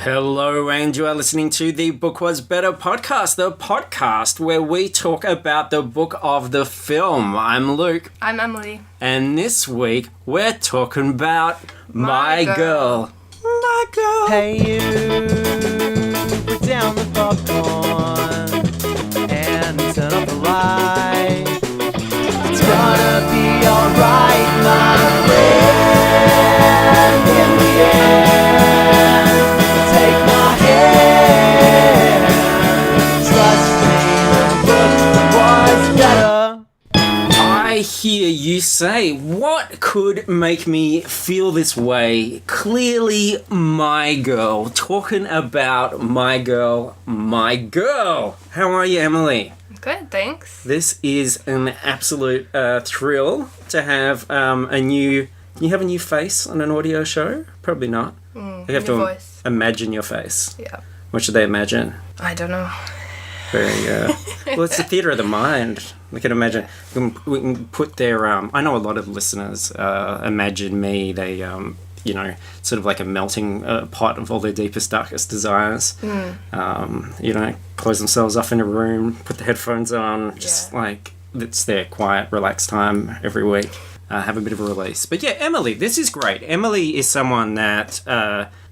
Hello, and you are listening to the Book Was Better podcast, the podcast where we talk about the book of the film. I'm Luke. I'm Emily. And this week, we're talking about My Girl. My Girl. Hey you, put down the popcorn and turn off the light. It's gonna be alright, my friend. In the end, take my hand. Trust me, the book was better. I hear you say, what could make me feel this way? Clearly, My Girl. Talking about My Girl, My Girl. How are you, Emily? Good, thanks. This is an absolute thrill to have a new... You have a new face on an audio show? Probably not. You have to voice. imagine your face. Yeah. What should they imagine? I don't know. Well, it's the theatre of the mind. We can imagine. We can put their... I know a lot of listeners imagine me. They, sort of like a melting pot of all their deepest, darkest desires. Close themselves off in a room, put the headphones on, just like it's their quiet, relaxed time every week. Have a bit of a release. But yeah, Emily, this is great. Emily is someone that...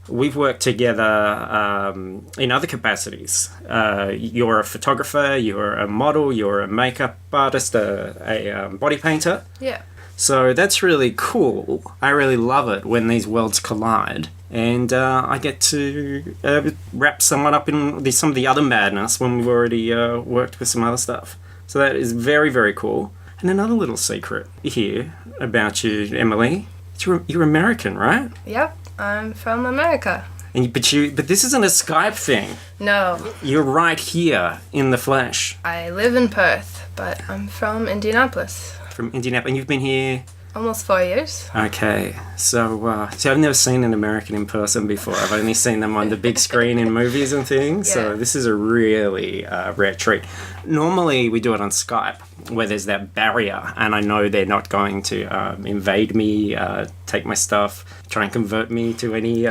we've worked together in other capacities. You're a photographer, you're a model, you're a makeup artist, a body painter. Yeah. So that's really cool. I really love it when these worlds collide. And I get to wrap someone up in some of the other madness when we've already worked with some other stuff. So that is very, very cool. And another little secret here about you, Emily. You're American, right? Yep, I'm from America. But this isn't a Skype thing. No. You're right here in the flesh. I live in Perth, but I'm from Indianapolis. From Indianapolis. And you've been here... Almost 4 years. Okay. So I've never seen an American in person before. I've only seen them on the big screen in movies and things. Yeah. So this is a really rare treat. Normally we do it on Skype, where there's that barrier, and I know they're not going to invade me, take my stuff, try and convert me to any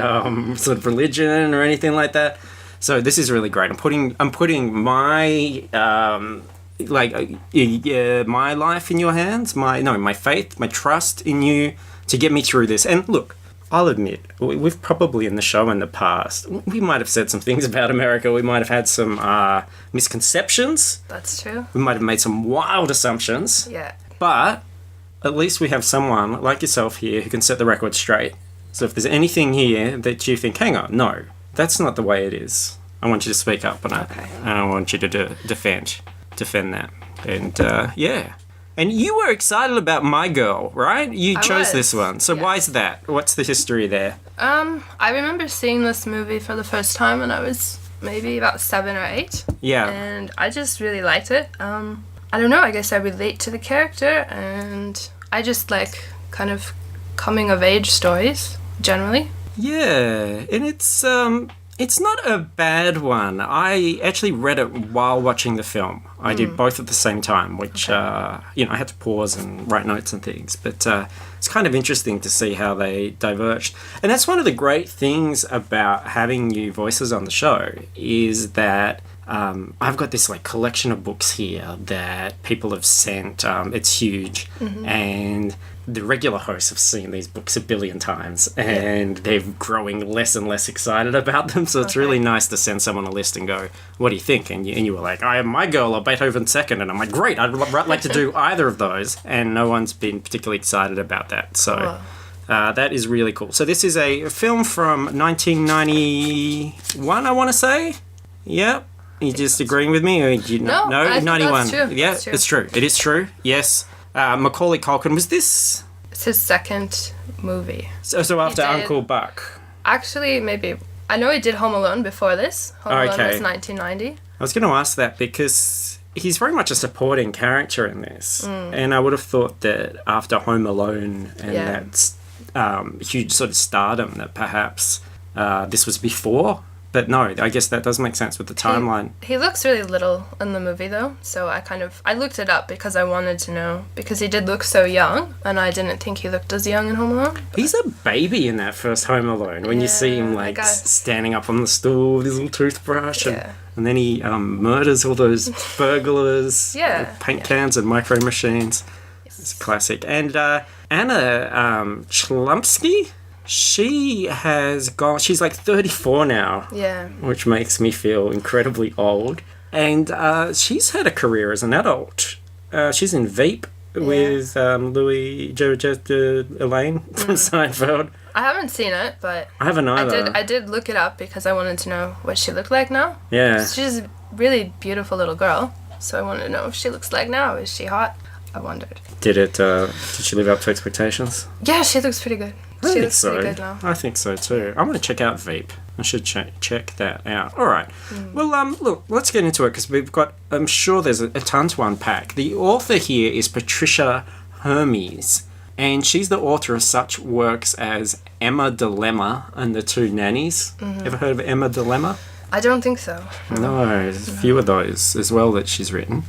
sort of religion or anything like that. So this is really great. I'm putting my my life in your hands, my faith, my trust in you to get me through this. And look, I'll admit, we've probably in the show in the past, we might have said some things about America. We might have had some misconceptions. That's true. We might have made some wild assumptions. Yeah. But at least we have someone like yourself here who can set the record straight. So if there's anything here that you think, hang on, no, that's not the way it is, I want you to speak up on it. Okay. And I want you to defend that. And yeah. And you were excited about My Girl, right? You chose this one. So why is that? What's the history there? I remember seeing this movie for the first time when I was maybe about 7 or 8. Yeah. And I just really liked it. I don't know, I guess I relate to the character, and I just like kind of coming of age stories generally. Yeah, and it's not a bad one. I actually read it while watching the film. I did both at the same time, which, I had to pause and write notes and things. But it's kind of interesting to see how they diverged. And that's one of the great things about having new voices on the show is that I've got this collection of books here that people have sent. It's huge. And the regular hosts have seen these books a billion times, and they're growing less and less excited about them. So it's really nice to send someone a list and go, what do you think? And you were like, I am My Girl or Beethoven's Second. And I'm like, great, I'd like to do either of those. And no one's been particularly excited about that. So that is really cool. So this is a film from 1991, I want to say. Yep. You just agreeing with me? Or you No, I think 91. that's true. Yeah, That's true. it's true. It is true. Yes. Macaulay Culkin, was this... It's his second movie. So after did- Uncle Buck. Actually, maybe... I know he did Home Alone before this. Home Alone was 1990. I was going to ask that because he's very much a supporting character in this. And I would have thought that after Home Alone and that huge sort of stardom that perhaps this was before But no, I guess that does make sense with the timeline. He looks really little in the movie, though, so I looked it up because I wanted to know, because he did look so young, and I didn't think he looked as young in Home Alone. He's a baby in that first Home Alone, when you see him, like, standing up on the stool with his little toothbrush, and then he murders all those burglars, with paint cans and micro machines. Yes. It's a classic. And Anna Chlumsky? She's like 34 now. Yeah. Which makes me feel incredibly old. And she's had a career as an adult. She's in Veep with Louis Elaine from Seinfeld. I haven't seen it, but I haven't either. I did look it up because I wanted to know what she looked like now. Yeah. She's a really beautiful little girl, so I wanted to know if she looks like now. Is she hot? I wondered. Did she live up to expectations? Yeah, she looks pretty good. She looks pretty good now. I think so too. I'm going to check out Veep. I should check that out. All right. Well, look, let's get into it because I'm sure there's a ton to unpack. The author here is Patricia Hermes, and she's the author of such works as Emma Dilemma and the Two Nannies. Ever heard of Emma Dilemma? I don't think so. No, there's a few of those as well that she's written.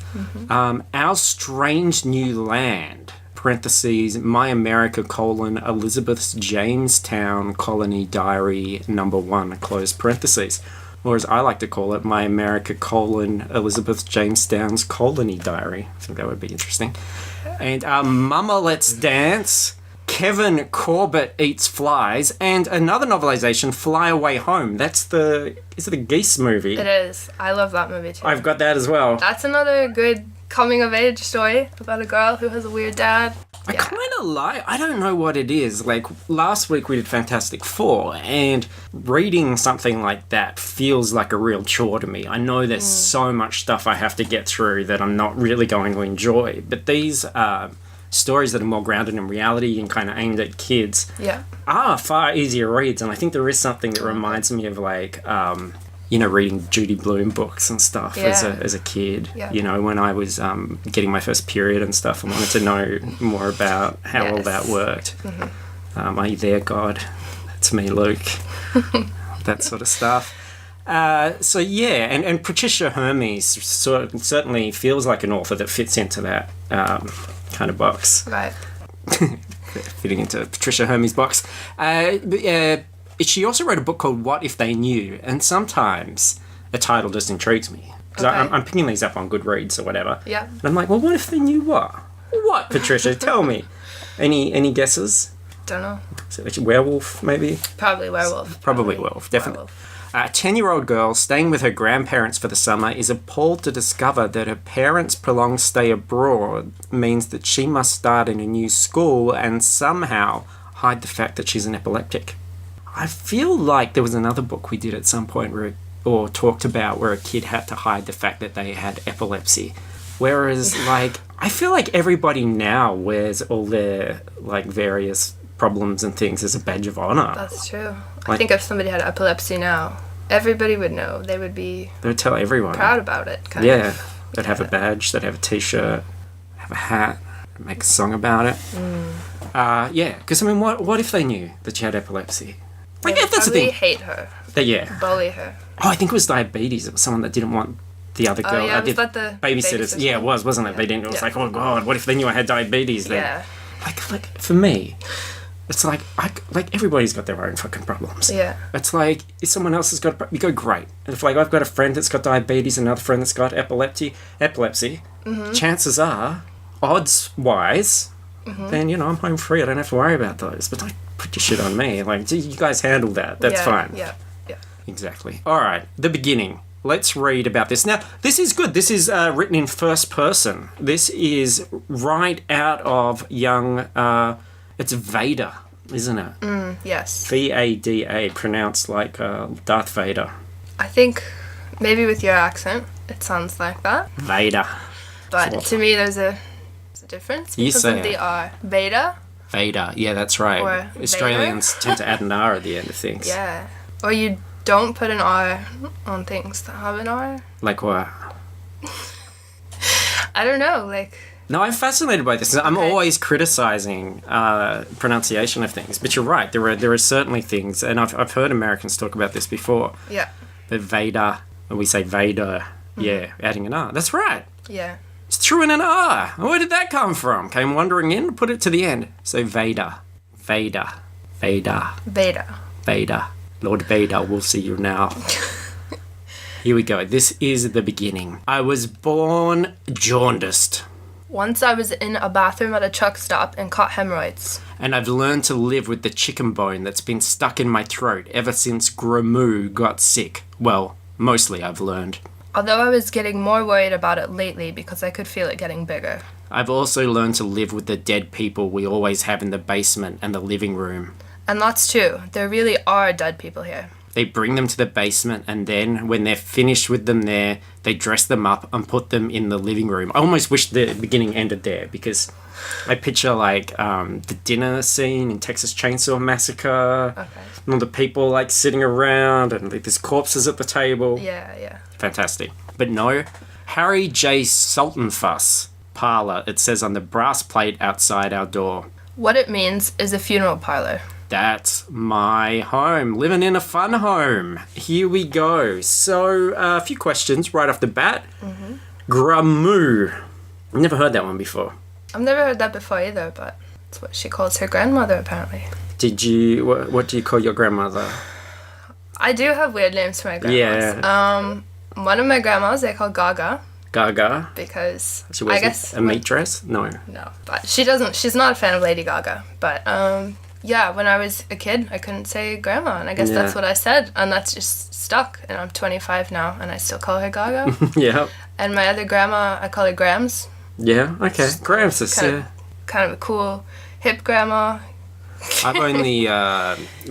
Our Strange New Land, parentheses, My America, Elizabeth's Jamestown Colony Diary #1, close parentheses. Or as I like to call it, My America, Elizabeth Jamestown's Colony Diary. I think that would be interesting. And Mama Let's Dance, Kevin Corbett Eats Flies, and another novelization, Fly Away Home. Is it a geese movie? It is. I love that movie too. I've got that as well. That's another good coming-of-age story about a girl who has a weird dad. I kind of I don't know what it is. Like, last week we did Fantastic Four, and reading something like that feels like a real chore to me. I know there's so much stuff I have to get through that I'm not really going to enjoy, but these stories that are more grounded in reality and kind of aimed at kids are far easier reads, and I think there is something that reminds me of, like, reading Judy Blume books and stuff as a kid. Yeah. When I was getting my first period and stuff, I wanted to know more about how all that worked. Are you there, God? That's me, Luke. That sort of stuff. And Patricia Hermes certainly feels like an author that fits into that kind of box. Right. Fitting into Patricia Hermes' box. She also wrote a book called What If They Knew, and sometimes a title just intrigues me. Because I'm picking these up on Goodreads or whatever. Yeah. And I'm like, well, what if they knew what? What, Patricia? Tell me. Any guesses? Don't know. Is it werewolf, maybe? Probably werewolf. Probably werewolf, definitely. Werewolf. A 10-year-old girl staying with her grandparents for the summer is appalled to discover that her parents' prolonged stay abroad means that she must start in a new school and somehow hide the fact that she's an epileptic. I feel like there was another book we did at some point or talked about where a kid had to hide the fact that they had epilepsy. Whereas, like, I feel like everybody now wears all their, like, various problems and things as a badge of honour. That's true. I think if somebody had epilepsy now, everybody would know. They would tell everyone. Proud about it, kind of. They'd have a badge, they'd have a t-shirt, have a hat, make a song about it. Because, I mean, what if they knew that you had epilepsy? Like, that's the thing. Hate her. Bully her. Oh, I think it was diabetes. It was someone that didn't want the other girl. Oh, yeah, was that the babysitters? Yeah, it was, wasn't it? They didn't. It was like, oh God, what if they knew I had diabetes? Then, like for me, it's like everybody's got their own fucking problems. Yeah. It's like if someone else has got, you go great. And if like I've got a friend that's got diabetes, another friend that's got epilepsy. Chances are, odds wise, then I'm home free. I don't have to worry about those. But like, put your shit on me. Like, you guys handle that. That's fine. Yeah. Exactly. All right. The beginning. Let's read about this. Now, this is good. This is written in first person. This is right out of young... it's Vada, isn't it? Yes. Vada, pronounced like Darth Vader. I think maybe with your accent, it sounds like that. Vada. But to me, there's a difference. You say of the R. Vada? Vada, yeah, that's right. Or Australians tend to add an R at the end of things. Yeah. Or you don't put an R on things that have an R. Like what? I don't know, like... No, I'm fascinated by this. I'm always criticising pronunciation of things. But you're right, there are certainly things, and I've heard Americans talk about this before. Yeah. But Vada, when we say Vader, adding an R. That's right. Yeah. It's threw in an R. Where did that come from? Came wandering in, put it to the end. So Vader. Vader. Vader. Vada. Vader. Lord Vada, we'll see you now. Here we go. This is the beginning. I was born jaundiced. Once I was in a bathroom at a truck stop and caught hemorrhoids. And I've learned to live with the chicken bone that's been stuck in my throat ever since Gramu got sick. Well, mostly I've learned. Although I was getting more worried about it lately because I could feel it getting bigger. I've also learned to live with the dead people we always have in the basement and the living room. And that's true. There really are dead people here. They bring them to the basement, and then when they're finished with them there, they dress them up and put them in the living room. I almost wish the beginning ended there, because I picture like the dinner scene in Texas Chainsaw Massacre. Okay. And all the people like sitting around, and like, there's corpses at the table. Yeah. Fantastic. But no, Harry J. Sultanfuss parlour, it says on the brass plate outside our door. What it means is a funeral parlor. That's my home. Living in a fun home. Here we go. So, a few questions right off the bat. Mm-hmm. Gramu. Never heard that one before. I've never heard that before either, but it's what she calls her grandmother, apparently. Did you... What do you call your grandmother? I do have weird names for my grandmas. Yeah. One of my grandmas, they call Gaga. Gaga? Because She wears I guess... a meat dress? No. No, but she's not a fan of Lady Gaga. But, yeah, when I was a kid, I couldn't say grandma, and I guess that's what I said, and that's just stuck. And I'm 25 now, and I still call her Gaga. Yeah. And my other grandma, I call her Grams. Yeah, okay. Grams is... Kind of a cool, hip grandma. I've only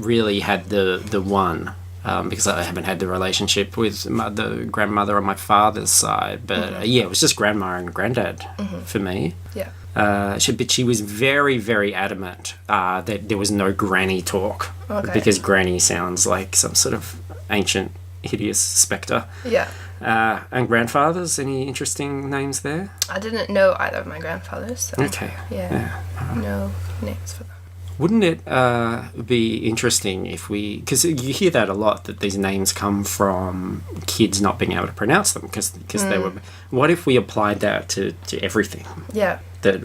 really had the one, because I haven't had the relationship with the grandmother on my father's side. But yeah, it was just grandma and granddad for me. Yeah. But she was very, very adamant that there was no granny talk. Okay. Because granny sounds like some sort of ancient, hideous spectre. Yeah. And grandfathers, any interesting names there? I didn't know either of my grandfathers. So Okay. Yeah. No names for them. Wouldn't it be interesting if we... Because you hear that a lot, that these names come from kids not being able to pronounce them because they were... What if we applied that to everything? Yeah. That,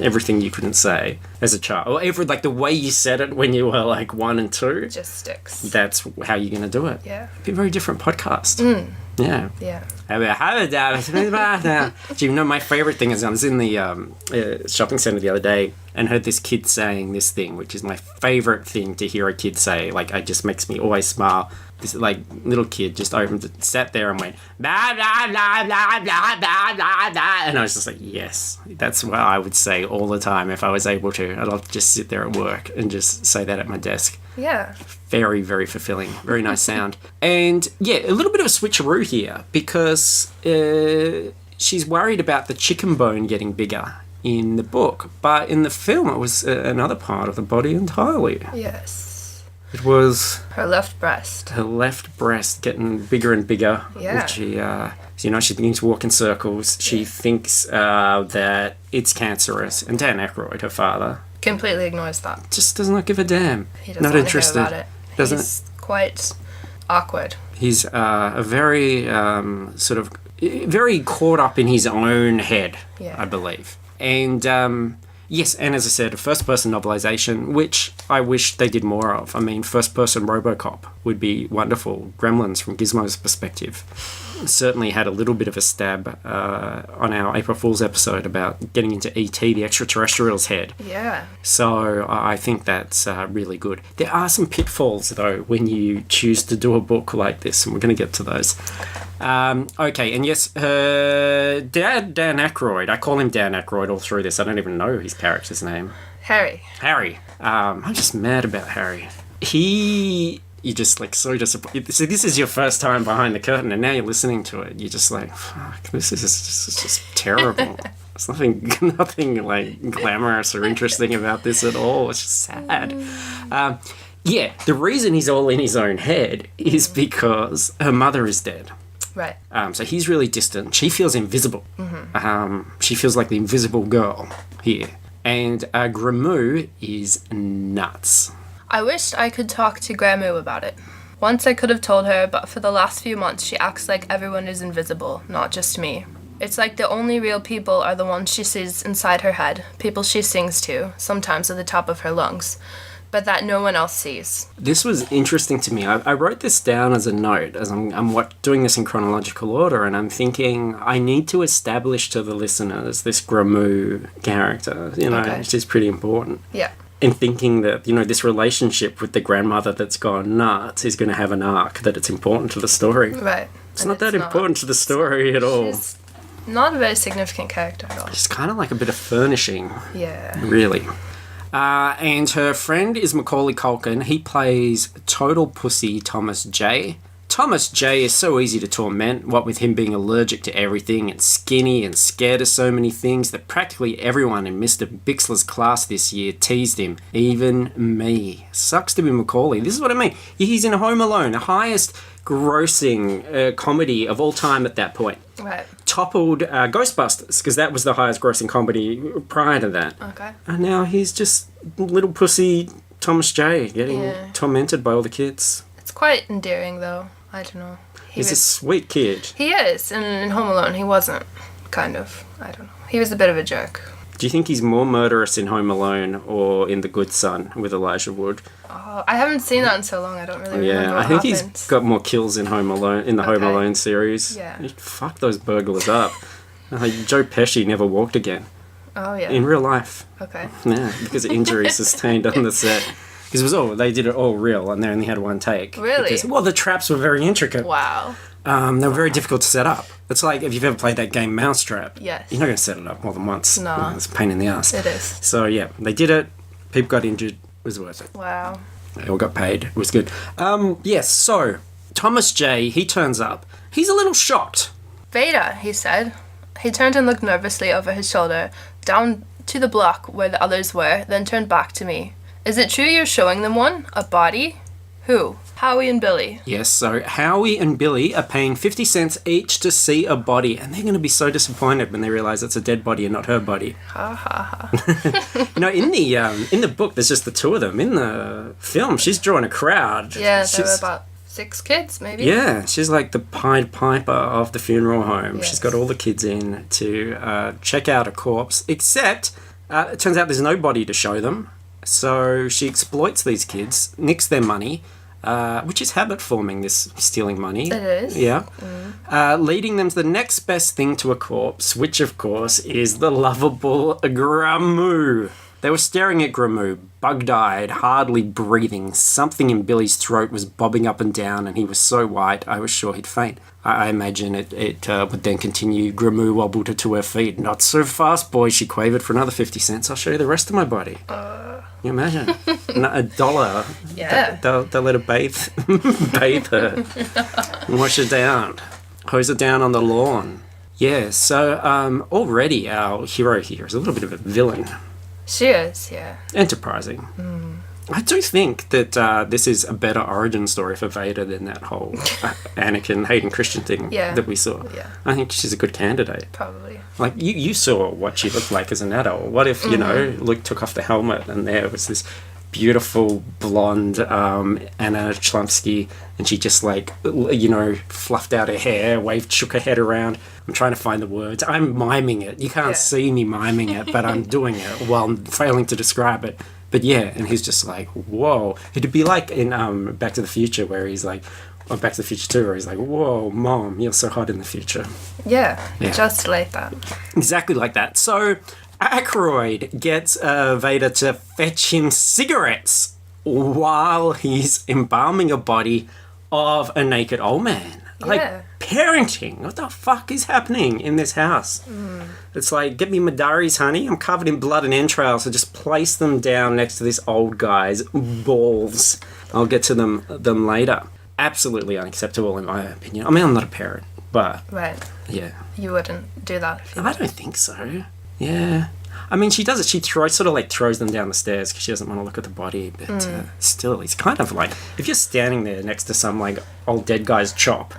everything you couldn't say as a child. Or the way you said it when you were like 1 and 2. It just sticks. That's how you're going to do it. Yeah. It'd be a very different podcast. Yeah. Yeah. Do you know my favourite thing is I was in the shopping centre the other day and heard this kid saying this thing, which is my favourite thing to hear a kid say. Like, it just makes me always smile. This little kid just sat there and went blah blah blah blah blah blah blah blah, and I was just like, yes, that's what I would say all the time if I was able to. I'd love to just sit there at work and just say that at my desk. Yeah. Very, very fulfilling. Very nice sound. And yeah, a little bit of a switcheroo here because she's worried about the chicken bone getting bigger in the book, but in the film it was another part of the body entirely. Yes. It was her left breast. Her left breast getting bigger and bigger. Yeah. Which she's beginning to walk in circles. She thinks that it's cancerous. And Dan Aykroyd, her father, completely ignores that. just does not give a damn. He doesn't not want interested. to hear about it. Doesn't. He's quite awkward. He's a very very caught up in his own head, I believe. And yes, and as I said, a first-person novelization, which I wish they did more of. I mean, first-person RoboCop would be wonderful. Gremlins, from Gizmo's perspective, certainly had a little bit of a stab on our April Fool's episode about getting into E.T., the extraterrestrial's head. Yeah. So I think that's really good. There are some pitfalls, though, when you choose to do a book like this, and we're going to get to those. Okay, and yes, her dad, Dan Aykroyd, I call him Dan Aykroyd all through this. I don't even know his character's name. Harry. I'm just mad about Harry. You're just so disappointed. So this is your first time behind the curtain, and now you're listening to it. You're just like, fuck, this is just terrible. There's nothing like glamorous or interesting about this at all. It's just sad. Yeah, the reason he's all in his own head is because her mother is dead. Right. So he's really distant. She feels invisible. She feels like the invisible girl here. And Gramu is nuts. I wished I could talk to Gramu about it. Once I could have told her, but for the last few months she acts like everyone is invisible, not just me. It's like the only real people are the ones she sees inside her head, people she sings to, sometimes at the top of her lungs, but that no one else sees. This was interesting to me. I wrote this down as a note as I'm doing this in chronological order, and I'm thinking I need to establish to the listeners this Gramu character, which is pretty important. Yeah. And thinking that, this relationship with the grandmother that's gone nuts is going to have an arc, that it's important to the story. Right. It's not that important to the story at all. She's not a very significant character at all. It's kind of like a bit of furnishing. Yeah. Really. And her friend is McCauley Culkin. He plays total pussy Thomas J. Thomas J is so easy to torment, what with him being allergic to everything and skinny and scared of so many things that practically everyone in Mr. Bixler's class this year teased him, even me. Sucks to be McCauley. This is what I mean. He's in Home Alone, the highest grossing comedy of all time at that point. Right. Toppled Ghostbusters, because that was the highest grossing comedy prior to that. Okay. And now he's just little pussy Thomas J getting tormented by all the kids. It's quite endearing, though. I don't know. He's a sweet kid. He is, and in Home Alone he wasn't, kind of. I don't know. He was a bit of a jerk. Do you think he's more murderous in Home Alone or in The Good Son with Elijah Wood? Oh, I haven't seen that in so long. I don't really remember what I think happened. he's got more kills in Home Alone, in the Home Alone series. Yeah. Fuck those burglars up. Joe Pesci never walked again. Oh, yeah. In real life. Okay. Yeah, because of injuries sustained on the set. Because they did it all real, and they only had one take. Really? Because, the traps were very intricate. Wow. They were very difficult to set up. It's like if you've ever played that game Mousetrap. Yes. You're not going to set it up more than once. No. It's a pain in the ass. It is. So, yeah, they did it. People got injured. It was worth it. Wow. They all got paid. It was good. Yes, so Thomas J, he turns up. He's a little shocked. Vada, he said. He turned and looked nervously over his shoulder, down to the block where the others were, then turned back to me. Is it true you're showing them one? A body? Who? Howie and Billy. Yes, so Howie and Billy are paying 50 cents each to see a body, and they're going to be so disappointed when they realise it's a dead body and not her body. Ha ha ha. In the book, there's just the two of them. In the film, she's drawing a crowd. Yeah, there were about 6 kids, maybe. Yeah, she's like the Pied Piper of the funeral home. Yes. She's got all the kids in to check out a corpse, except it turns out there's no body to show them. So she exploits these kids, nicks their money, which is habit forming, this stealing money. It is. Yeah. Leading them to the next best thing to a corpse, which of course is the lovable Gramu. They were staring at Gramu, bug-eyed, hardly breathing. Something in Billy's throat was bobbing up and down, and he was so white, I was sure he'd faint. I imagine it would then continue. Gramu wobbled to her feet. Not so fast, boy, she quavered. For another 50 cents, I'll show you the rest of my body. Can you imagine? $1. Yeah. They'll let her bathe her, and wash her down, hose her down on the lawn. Yeah, so already our hero here is a little bit of a villain. She is, yeah. Enterprising. I do think that this is a better origin story for Vader than that whole Anakin, Hayden Christian thing that we saw. Yeah. I think she's a good candidate. Probably. Like, you saw what she looked like as an adult. What if, Luke took off the helmet and there was this beautiful blonde Anna Chlumsky, and she just fluffed out her hair, shook her head around. I'm trying to find the words. I'm miming it. You can't see me miming it, but I'm doing it while I'm failing to describe it. But yeah, and he's just like, whoa. It'd be like in Back to the Future where he's like, or Back to the Future 2 where he's like, whoa, Mom, you're so hot in the future. Yeah, just like that. Exactly like that. So Aykroyd gets Vader to fetch him cigarettes while he's embalming a body of a naked old man. Like, parenting. What the fuck is happening in this house? It's like, get me Madaris, honey. I'm covered in blood and entrails, so just place them down next to this old guy's balls. I'll get to them later. Absolutely unacceptable in my opinion. I mean, I'm not a parent, but... Right. Yeah. You wouldn't do that if you I don't think so. Yeah. I mean, she does it. She throws them down the stairs because she doesn't want to look at the body. But still, it's kind of like, if you're standing there next to some, like, old dead guy's chop,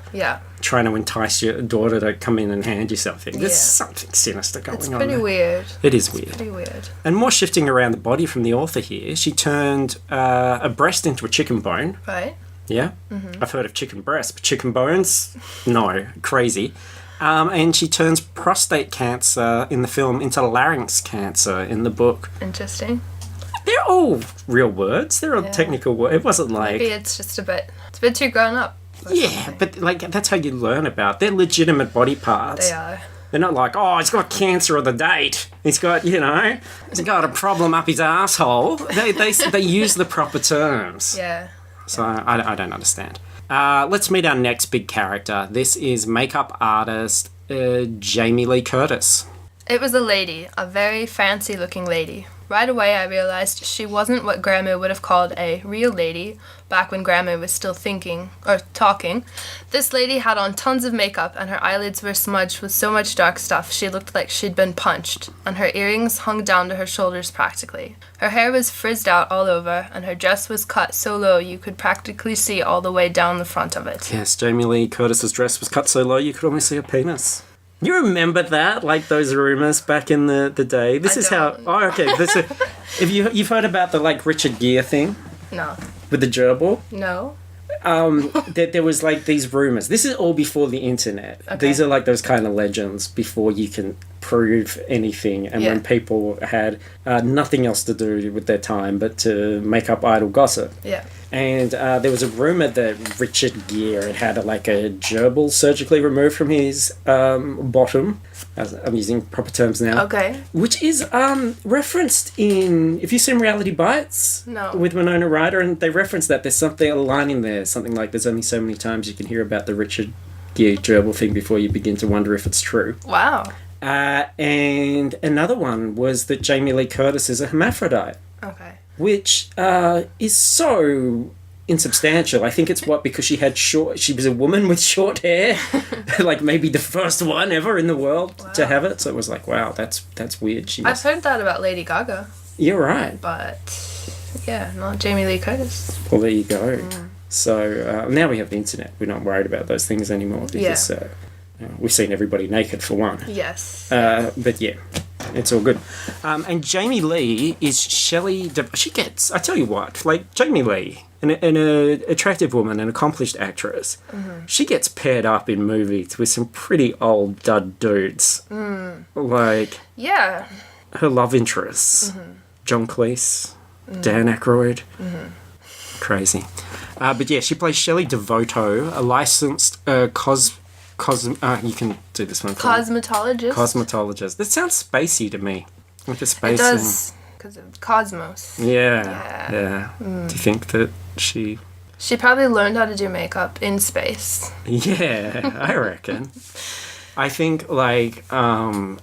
trying to entice your daughter to come in and hand you something, there's something sinister going on. It's pretty weird. It is weird. Pretty weird. And more shifting around the body from the author here, she turned a breast into a chicken bone. Right. Yeah? I've heard of chicken breast, but chicken bones? No. Crazy. And she turns prostate cancer in the film into larynx cancer in the book. Interesting. They're all real words. They're all technical words. It wasn't like... Maybe it's just a bit too grown up. Yeah, but like that's how you learn about. They're legitimate body parts. They are. They're not like, oh, he's got cancer of the date. He's got, he's got a problem up his asshole. They use the proper terms. Yeah. So I don't understand. Let's meet our next big character. This is makeup artist Jamie Lee Curtis. It was a lady, a very fancy-looking lady. Right away, I realized she wasn't what Grandma would have called a real lady back when Grandma was still talking. This lady had on tons of makeup, and her eyelids were smudged with so much dark stuff she looked like she'd been punched, and her earrings hung down to her shoulders practically. Her hair was frizzed out all over, and her dress was cut so low you could practically see all the way down the front of it. Yes, Jamie Lee Curtis's dress was cut so low you could almost see her penis. You remember that? Like those rumours back in the day? This is how... Oh, okay. If you've heard about the, like, Richard Gere thing? No. With the gerbil? No. There was, like, these rumours. This is all before the internet. Okay. These are, like, those kind of legends before you can prove anything. And when people had nothing else to do with their time but to make up idle gossip. Yeah. And there was a rumour that Richard Gere had a gerbil surgically removed from his bottom. I'm using proper terms now. Okay. Which is referenced in... If you've seen Reality Bites? No. With Winona Ryder, and they reference that. There's a line in there, something like, there's only so many times you can hear about the Richard Gere gerbil thing before you begin to wonder if it's true. Wow. And another one was that Jamie Lee Curtis is a hermaphrodite. Okay. Which is so insubstantial. I think it's because she was a woman with short hair, like maybe the first one ever in the world to have it. So it was like, wow, that's weird. I've heard that about Lady Gaga. You're right. But, yeah, not Jamie Lee Curtis. Well, there you go. So now we have the internet. We're not worried about those things anymore because we've seen everybody naked for one. Yes. But yeah. It's all good. And Jamie Lee is Shelley... I tell you what, like, Jamie Lee, an attractive woman, an accomplished actress, she gets paired up in movies with some pretty old dud dudes. Like... Yeah. Her love interests. John Cleese, Dan Aykroyd. Crazy. But yeah, she plays Shelley Devoto, a licensed you can do this one. Cosmetologist. Cosmetologist. That sounds spacey to me. Like a space. It does, because of Cosmos. Yeah. Do you think that she... She probably learned how to do makeup in space. Yeah, I reckon. I think, like, applying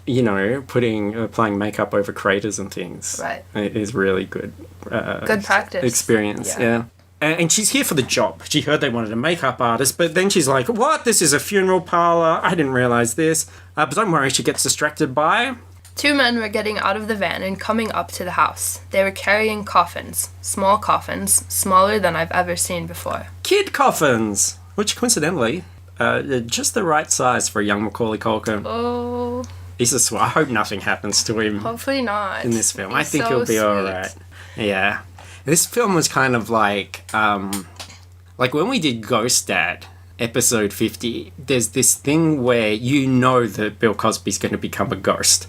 makeup over craters and things is really good. Good practice. Experience, yeah. And she's here for the job. She heard they wanted a makeup artist, but then she's like, what? This is a funeral parlour. I didn't realise this. But don't worry, she gets distracted by... Two men were getting out of the van and coming up to the house. They were carrying coffins. Small coffins. Smaller than I've ever seen before. Kid coffins! Which, coincidentally, just the right size for a young McCauley Culkin. Oh. I hope nothing happens to him. Hopefully not. In this film. He's I think so he'll be sweet. alright. Yeah. This film was kind of like when we did Ghost Dad, episode 50, there's this thing where you know that Bill Cosby's going to become a ghost.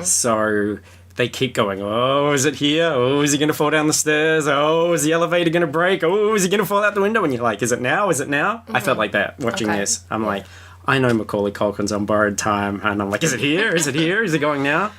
So they keep going, oh, is it here? Oh, is he going to fall down the stairs? Oh, is the elevator going to break? Oh, is he going to fall out the window? And you're like, is it now? Is it now? I felt like that watching this. I'm like, I know Macaulay Culkin's on borrowed time. And I'm like, is it here? Is it here? Is it going now?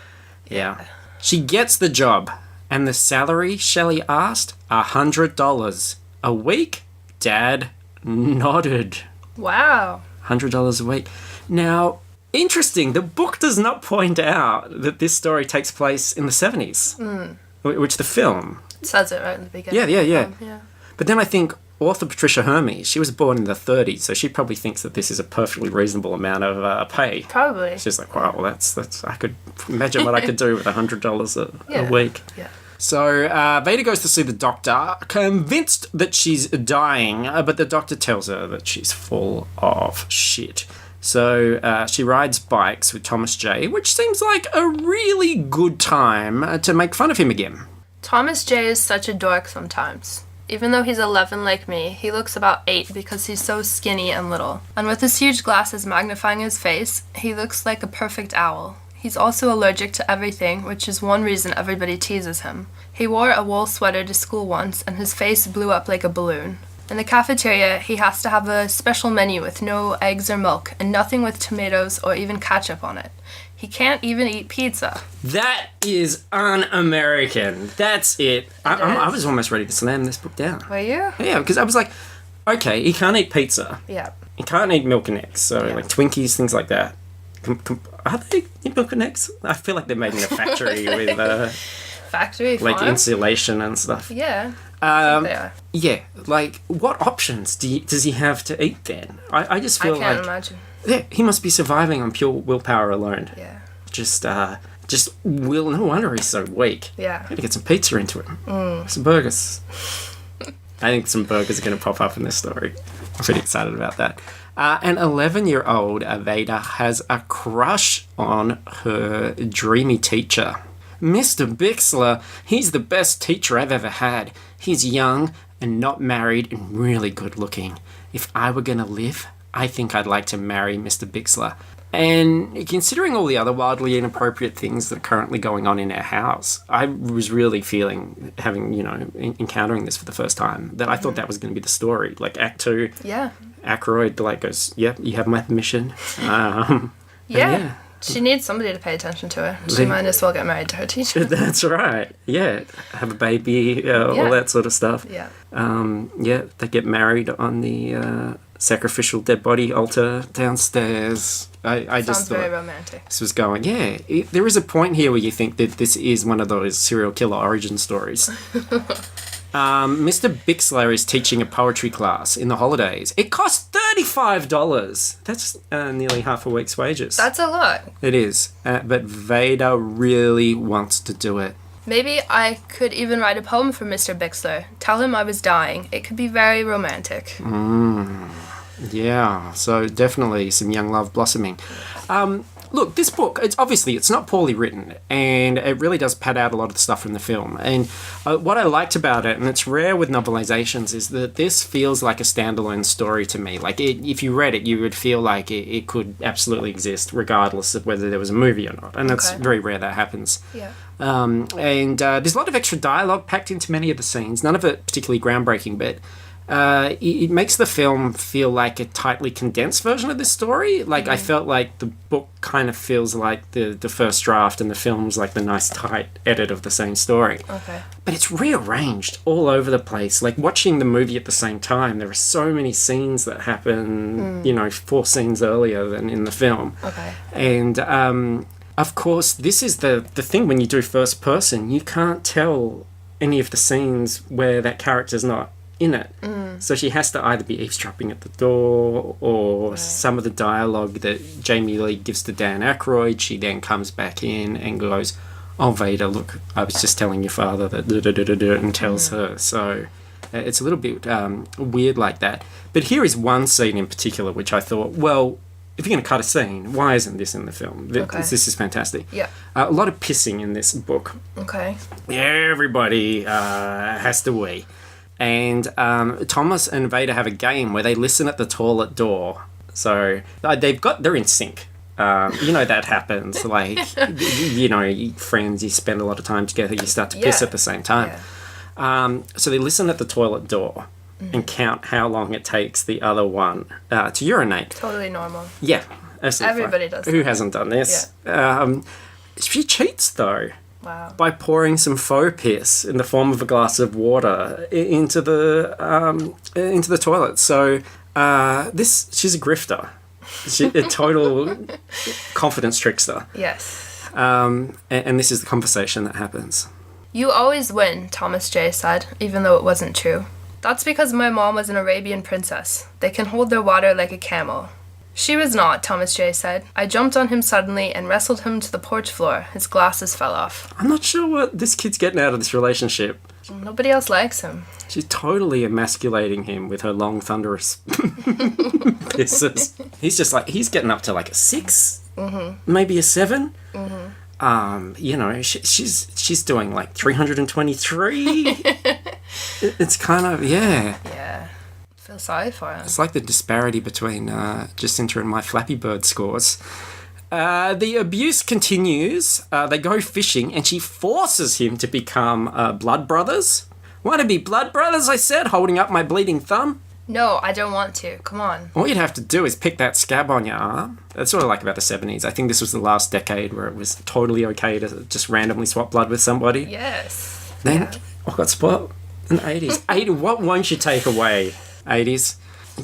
Yeah. She gets the job. And the salary, Shelley asked, $100 a week? Dad nodded. Wow. $100 a week. Now, interesting, the book does not point out that this story takes place in the 70s, which the film... It says it right in the beginning. Yeah. But then I think author Patricia Hermes, she was born in the 30s, so she probably thinks that this is a perfectly reasonable amount of pay. Probably. She's like, wow, well, that's I could imagine what I could do with $100 a week. Yeah. So Vada goes to see the doctor, convinced that she's dying, but the doctor tells her that she's full of shit. So she rides bikes with Thomas J, which seems like a really good time to make fun of him again. Thomas J is such a dork sometimes. Even though he's 11 like me, he looks about 8 because he's so skinny and little. And with his huge glasses magnifying his face, he looks like a perfect owl. He's also allergic to everything, which is one reason everybody teases him. He wore a wool sweater to school once, and his face blew up like a balloon. In the cafeteria, he has to have a special menu with no eggs or milk, and nothing with tomatoes or even ketchup on it. He can't even eat pizza. That is un-American. That's it. I was almost ready to slam this book down. Were you? Yeah, because I was like, okay, he can't eat pizza. Yeah. He can't eat milk and eggs, so like Twinkies, things like that. Are they milk and eggs? I feel like they're made in a factory with factory like farm? insulation and stuff. Yeah. I think they are. Yeah, like what options does he have to eat then? I just feel I can't like imagine. yeah, he must be surviving on pure willpower alone. Yeah. Just will. No wonder he's so weak. Yeah. Gotta get some pizza into it. Some burgers. I think some burgers are going to pop up in this story. I'm pretty excited about that. An 11-year-old Vada has a crush on her dreamy teacher. Mr. Bixler, he's the best teacher I've ever had. He's young and not married and really good looking. If I were going to live, I think I'd like to marry Mr. Bixler. And considering all the other wildly inappropriate things that are currently going on in our house, I was really feeling, encountering this for the first time, that I thought that was going to be the story. Like Act 2, Yeah. Aykroyd goes, yep, you have my permission. Yeah. She needs somebody to pay attention to her. She might as well get married to her teacher. That's right. Yeah. Have a baby, all that sort of stuff. Yeah. They get married on the sacrificial dead body altar downstairs. I just Sounds thought very romantic. this was going, there is a point here where you think that this is one of those serial killer origin stories. Mr. Bixler is teaching a poetry class in the holidays. It costs $35. That's nearly half a week's wages. That's a lot. It is. But Vada really wants to do it. Maybe I could even write a poem for Mr. Bixler. Tell him I was dying. It could be very romantic. Yeah, so definitely some young love blossoming. Look, this book, it's not poorly written, and it really does pad out a lot of the stuff from the film. And what I liked about it, and it's rare with novelizations, is that this feels like a standalone story to me. Like, if you read it, you would feel like it could absolutely exist, regardless of whether there was a movie or not. And that's very rare that happens. Yeah. And there's a lot of extra dialogue packed into many of the scenes, none of it particularly groundbreaking, but it makes the film feel like a tightly condensed version of this story. Like, I felt like the book kind of feels like the first draft, and the film's like the nice tight edit of the same story. Okay. But it's rearranged all over the place. Like, watching the movie at the same time, there are so many scenes that happen, 4 scenes earlier than in the film. Okay. And of course, this is the thing when you do first person, you can't tell any of the scenes where that character's not in it. So she has to either be eavesdropping at the door, or some of the dialogue that Jamie Lee gives to Dan Aykroyd, she then comes back in and goes, "Oh, Vada, look, I was just telling your father that," and tells her. So it's a little bit weird like that. But here is one scene in particular which I thought, well, if you're going to cut a scene, why isn't this in the film? This is fantastic. Yeah. A lot of pissing in this book. Okay. Everybody has to wee. And Thomas and Vada have a game where they listen at the toilet door. So they're in sync. That happens. Like, friends, you spend a lot of time together, you start to piss at the same time. Yeah. So they listen at the toilet door and count how long it takes the other one to urinate. Totally normal. Yeah, absolutely. Everybody does Who that. hasn't done this? Yeah. She cheats, though. Wow. By pouring some faux piss in the form of a glass of water into the toilet. So she's a grifter. She's a total confidence trickster. Yes. And this is the conversation that happens. You always win, Thomas J. said, even though it wasn't true. That's because my mom was an Arabian princess. They can hold their water like a camel. She was not, Thomas J. said. I jumped on him suddenly and wrestled him to the porch floor. His glasses fell off. I'm not sure what this kid's getting out of this relationship. Nobody else likes him. She's totally emasculating him with her long, thunderous pisses. He's getting up to like a 6, maybe a 7. She's doing like 323. It's kind of, yeah. Yeah. Feel sorry for him. It's like the disparity between Jacinta and my Flappy Bird scores. The abuse continues. They go fishing, and she forces him to become blood brothers. Want to be blood brothers, I said, holding up my bleeding thumb. No, I don't want to. Come on. All you'd have to do is pick that scab on your arm. That's what I like about the 70s. I think this was the last decade where it was totally okay to just randomly swap blood with somebody. Yes. Then I got spoiled in the 80s. What won't you take away, 80s?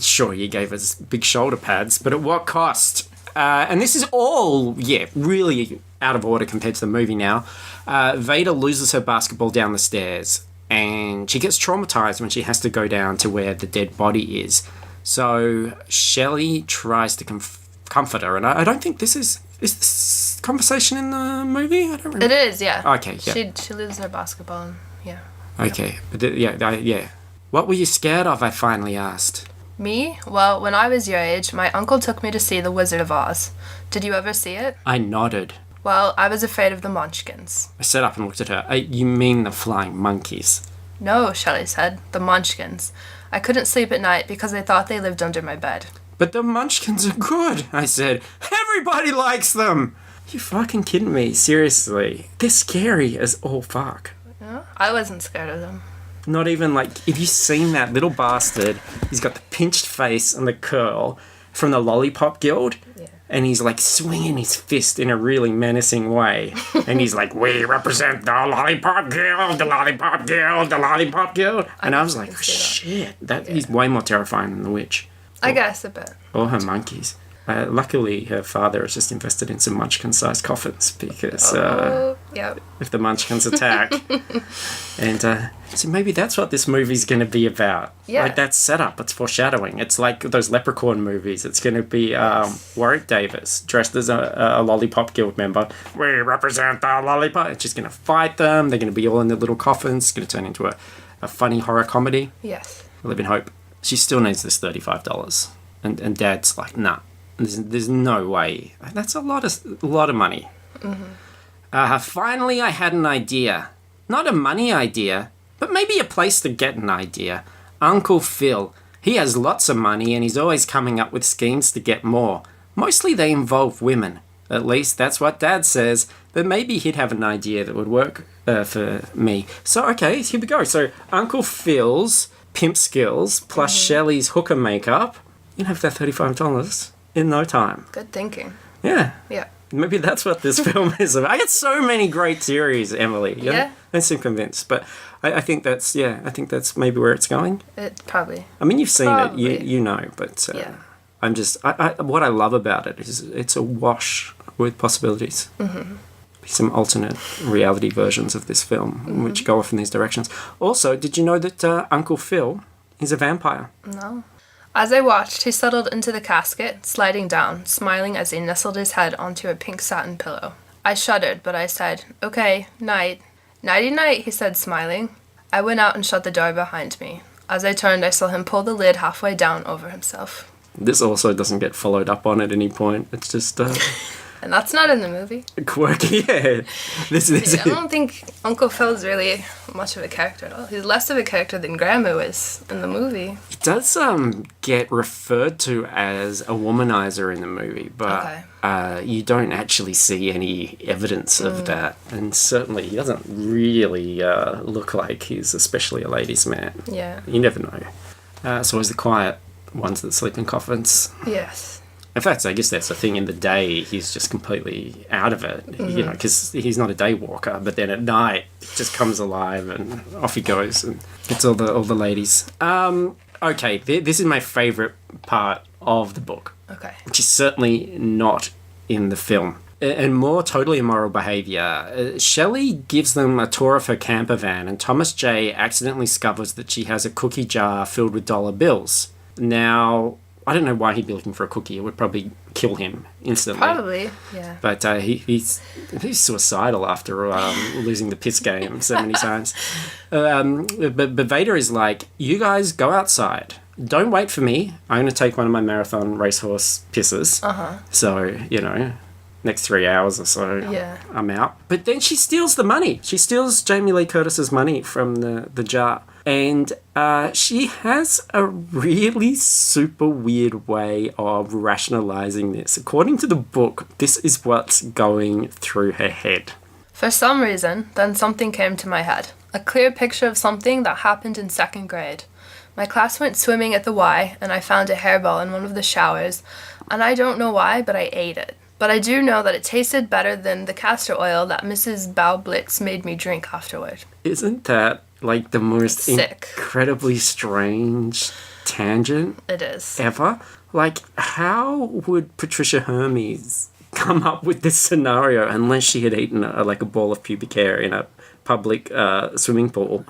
Sure, you gave us big shoulder pads, but at what cost? And this is all, really out of order compared to the movie now. Vada loses her basketball down the stairs, and she gets traumatized when she has to go down to where the dead body is. So Shelley tries to comfort her, and I don't think this is this conversation in the movie? I don't remember. It is, yeah. Okay, yeah. She loses her basketball, and, yeah. Okay, but yeah. What were you scared of, I finally asked. Me? Well, when I was your age, my uncle took me to see The Wizard of Oz. Did you ever see it? I nodded. Well, I was afraid of the Munchkins. I sat up and looked at her. You mean the flying monkeys? No, Shelley said. The Munchkins. I couldn't sleep at night because I thought they lived under my bed. But the Munchkins are good, I said. Everybody likes them! You fucking kidding me? Seriously. They're scary as all fuck. No, I wasn't scared of them. Not even like, if you've seen that little bastard, he's got the pinched face and the curl from the Lollipop Guild. Yeah. And he's like swinging his fist in a really menacing way. And he's like, we represent the Lollipop Guild, the Lollipop Guild, the Lollipop Guild. And I was like, shit, he's way more terrifying than the witch. I guess a bit. Or her monkeys. Luckily, her father is just invested in some Munchkin-sized coffins because if the Munchkins attack. And so maybe that's what this movie's going to be about. Yeah. Like that setup, it's foreshadowing. It's like those Leprechaun movies. It's going to be Warwick Davis dressed as a Lollipop Guild member. We represent the Lollipop. It's just going to fight them. They're going to be all in their little coffins. It's going to turn into a funny horror comedy. Yes. I live in hope. She still needs this $35. And Dad's like, nah. There's no way. That's a lot of money. Mm-hmm. Finally, I had an idea. Not a money idea, but maybe a place to get an idea. Uncle Phil. He has lots of money and he's always coming up with schemes to get more. Mostly they involve women. At least that's what Dad says. But maybe he'd have an idea that would work for me. So, okay, here we go. So, Uncle Phil's pimp skills plus Shelley's hooker makeup. You have that $35 in no time. Good thinking. Yeah. Yeah. Maybe that's what this film is about. I get so many great theories, Emily. Yeah. I seem convinced. But I think that's maybe where it's going. It probably. I mean, you've seen it. You know. But I'm just... what I love about it is it's awash with possibilities. Mm-hmm. Some alternate reality versions of this film which go off in these directions. Also, did you know that Uncle Phil is a vampire? No. As I watched, he settled into the casket, sliding down, smiling as he nestled his head onto a pink satin pillow. I shuddered, but I said, okay, night. Nighty-night, he said, smiling. I went out and shut the door behind me. As I turned, I saw him pull the lid halfway down over himself. This also doesn't get followed up on at any point. It's just... And that's not in the movie. Quirky, yeah. I don't think Uncle Phil's really much of a character at all. He's less of a character than Grandma is in the movie. He does get referred to as a womanizer in the movie, but you don't actually see any evidence of that. And certainly he doesn't really look like he's especially a ladies' man. Yeah. You never know. So he's the quiet ones that sleep in coffins. Yes. In fact, I guess that's the thing. In the day, he's just completely out of it, you know, because he's not a day walker. But then at night, he just comes alive and off he goes and gets all the ladies. Okay, this is my favourite part of the book. Okay. Which is certainly not in the film. And more totally immoral behaviour. Shelley gives them a tour of her camper van, and Thomas J. accidentally discovers that she has a cookie jar filled with dollar bills. Now... I don't know why he'd be looking for a cookie. It would probably kill him instantly. Probably, yeah. But he's suicidal after losing the piss game so many times. But Vada is like, you guys go outside. Don't wait for me. I'm going to take one of my marathon racehorse pisses. Uh-huh. So, you know, next 3 hours or so, Yeah. I'm out. But then she steals the money. She steals Jamie Lee Curtis's money from the jar. And she has a really super weird way of rationalizing this. According to the book, this is what's going through her head. For some reason, then something came to my head. A clear picture of something that happened in 2nd grade. My class went swimming at the Y, and I found a hairball in one of the showers, and I don't know why, but I ate it. But I do know that it tasted better than the castor oil that Mrs. Baublitz made me drink afterward. Isn't that like the most Sick. incredibly strange tangent It is. ever? Like, how would Patricia Hermes come up with this scenario unless she had eaten a ball of pubic hair in a public swimming pool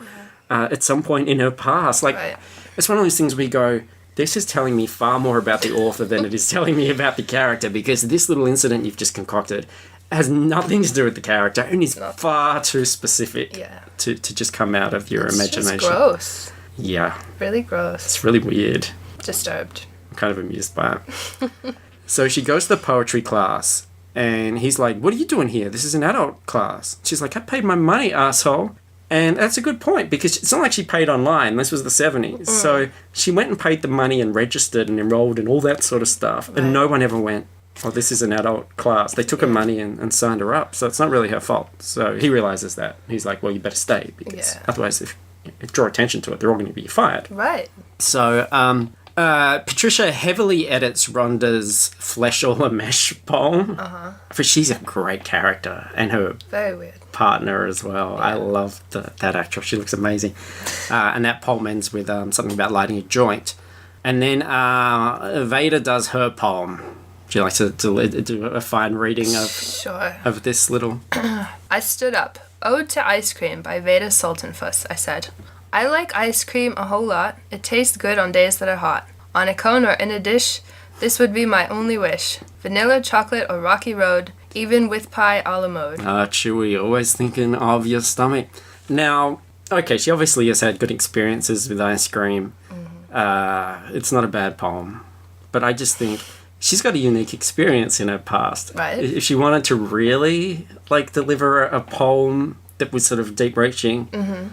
at some point in her past? Like, Right. it's one of those things where you go, this is telling me far more about the author than it is telling me about the character, because this little incident you've just concocted has nothing to do with the character and is far too specific to just come out of your imagination. It's just gross. Yeah. Really gross. It's really weird. Disturbed. I'm kind of amused by it. So she goes to the poetry class, and he's like, what are you doing here? This is an adult class. She's like, I paid my money, asshole. And that's a good point, because it's not like she paid online. This was the 70s. So she went and paid the money and registered and enrolled and all that sort of stuff. Right. And no one ever went, oh, this is an adult class. They took her money and signed her up. So it's not really her fault. So he realizes that. He's like, well, you better stay, because otherwise if you draw attention to it, they're all going to be fired. Right. So Patricia heavily edits Rhonda's Flesh All a Mesh poem. For she's a great character, and her Very weird. partner as well. I love that actress. She looks amazing. And that poem ends with something about lighting a joint. And then Vada does her poem. Would you like to do a fine reading of this little... I stood up. Ode to Ice Cream by Veda Sultanfuss, I said. I like ice cream a whole lot. It tastes good on days that are hot. On a cone or in a dish, this would be my only wish. Vanilla, chocolate, or rocky road, even with pie a la mode. Chewy, always thinking of your stomach. Now, okay, she obviously has had good experiences with ice cream. It's not a bad poem. But I just think she's got a unique experience in her past. Right. If she wanted to really, deliver a poem that was sort of deep-reaching,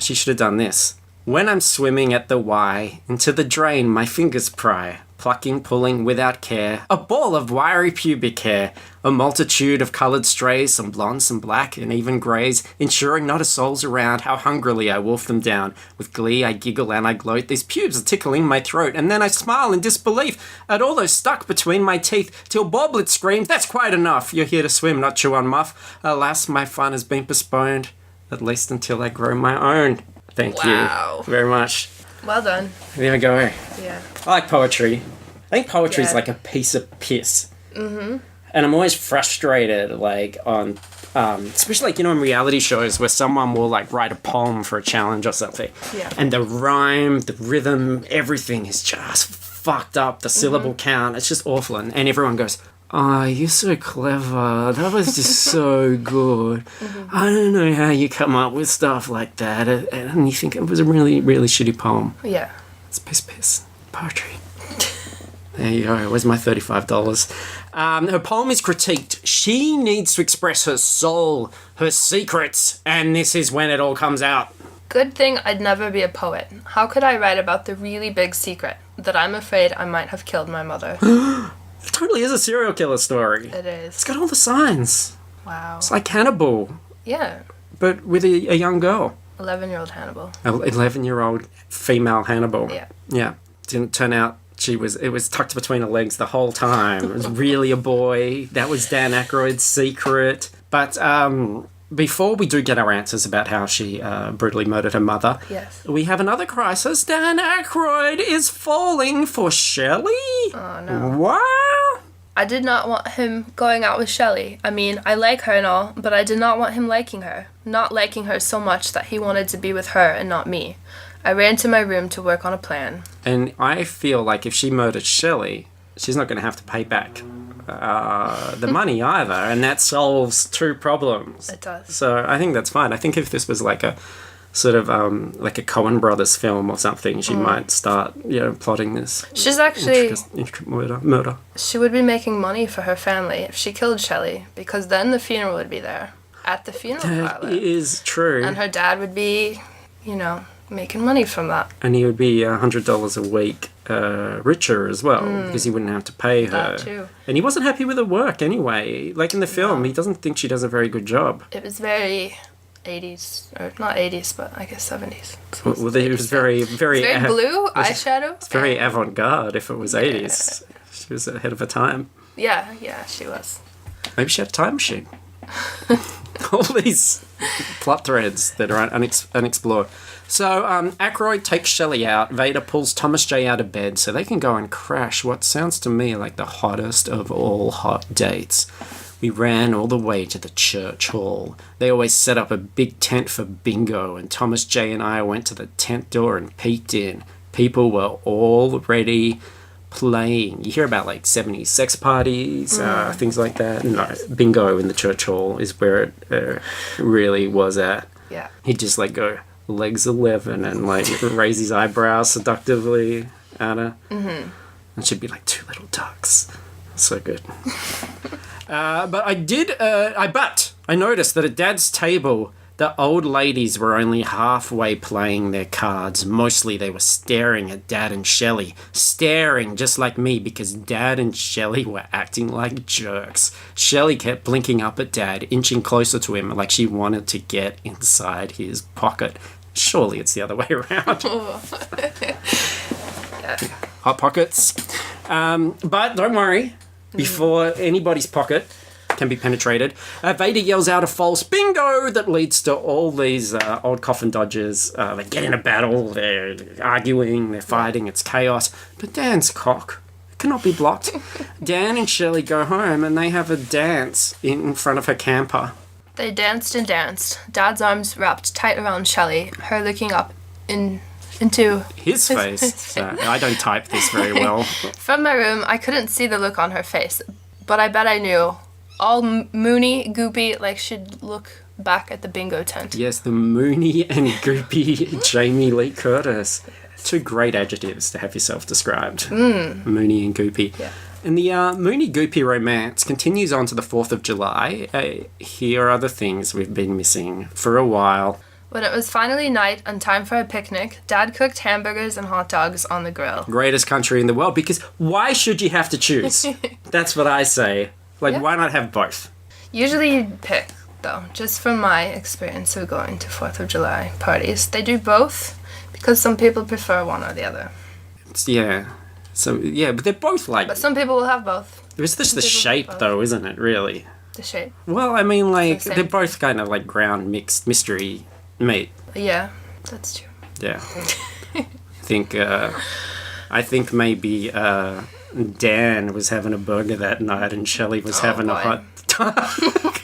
she should have done this. When I'm swimming at the Y, into the drain my fingers pry, plucking, pulling without care, a ball of wiry pubic hair, a multitude of coloured strays, some blonde, some black, and even greys, ensuring not a soul's around, how hungrily I wolf them down. With glee I giggle and I gloat, these pubes are tickling my throat, and then I smile in disbelief at all those stuck between my teeth, till Boblet screams, that's quite enough, you're here to swim, not chew on muff. Alas, my fun has been postponed, at least until I grow my own. Thank you very much. Well done. There we go. Yeah. I like poetry. I think poetry is like a piece of piss. And I'm always frustrated, on, especially in reality shows where someone will write a poem for a challenge or something. Yeah. And the rhyme, the rhythm, everything is just fucked up. The syllable count, it's just awful. And everyone goes, oh, you're so clever. That was just so good. I don't know how you come up with stuff like that. And you think it was a really, really shitty poem. Yeah. It's piss. Poetry. There you go. Where's my $35? Her poem is critiqued. She needs to express her soul, her secrets, and this is when it all comes out. Good thing I'd never be a poet. How could I write about the really big secret that I'm afraid I might have killed my mother? It totally is a serial killer story. It is. It's got all the signs. Wow. It's like Hannibal. Yeah. But with a young girl. 11-year-old Hannibal. 11-year-old female Hannibal. Yeah. Yeah. Didn't turn out it was tucked between her legs the whole time. It was really a boy. That was Dan Aykroyd's secret. But before we do get our answers about how she brutally murdered her mother, we have another crisis. Dan Aykroyd is falling for Shelley. Oh, no. Wow. I did not want him going out with Shelley. I mean, I like her and all, but I did not want him liking her. Not liking her so much that he wanted to be with her and not me. I ran to my room to work on a plan. And I feel like if she murdered Shelley, she's not going to have to pay back the money either, and that solves two problems. It does. So I think that's fine. I think if this was like a sort of like a Coen Brothers film or something, she might start, plotting this. She's actually... intricate murder. She would be making money for her family if she killed Shelley, because then the funeral would be there at the funeral parlor. It is true. And her dad would be, making money from that. And he would be $100 a week richer as well, because he wouldn't have to pay her. That too. And he wasn't happy with her work anyway. Like in the film, he doesn't think she does a very good job. It was very 80s, or not 80s, but I guess 70s. Well, it was very, very... It's very blue eyeshadow. It's very avant-garde if it was 80s. She was ahead of her time. Yeah, she was. Maybe she had a time machine. All these plot threads that are unexplored. So, Aykroyd takes Shelley out. Vada pulls Thomas J out of bed so they can go and crash what sounds to me like the hottest of all hot dates. We ran all the way to the church hall. They always set up a big tent for bingo, and Thomas J and I went to the tent door and peeked in. People were already playing. You hear about like 70s sex parties, things like that. No, bingo in the church hall is where it really was at. Yeah. He'd just like go legs 11 and like raise his eyebrows seductively at her. Mm-hmm. And she'd be like two little ducks. So good. But I noticed that at Dad's table, the old ladies were only halfway playing their cards. Mostly they were staring at Dad and Shelley. Staring just like me, because Dad and Shelley were acting like jerks. Shelley kept blinking up at Dad, inching closer to him like she wanted to get inside his pocket. Surely it's the other way around. Hot pockets. But don't worry. Before anybody's pocket can be penetrated, Vada yells out a false bingo that leads to all these old coffin dodgers. They get in a battle, they're arguing, they're fighting, it's chaos. But Dan's cock cannot be blocked. Dan and Shelley go home and they have a dance in front of her camper. They danced and danced. Dad's arms wrapped tight around Shelley, her looking up into his face. I don't type this very well. From my room, I couldn't see the look on her face, but I bet I knew. All moony, goopy, like she'd look back at the bingo tent. Yes, the moony and goopy Jamie Lee Curtis. Two great adjectives to have yourself described. Moony and goopy. Yeah. And the moony goopy romance continues on to the 4th of July. Here are the things we've been missing for a while. When it was finally night and time for a picnic, Dad cooked hamburgers and hot dogs on the grill. Greatest country in the world, because why should you have to choose? That's what I say. Like, why not have both? Usually you'd pick, though, just from my experience of going to 4th of July parties. They do both because some people prefer one or the other. Yeah. So, yeah, but they're both like... But some people will have both. It's just the shape, though, isn't it, really? The shape? Well, I mean, like, they're both kind of like ground mixed mystery meat. Yeah, that's true. Yeah. I think maybe Dan was having a burger that night and Shelley was having a hot dog.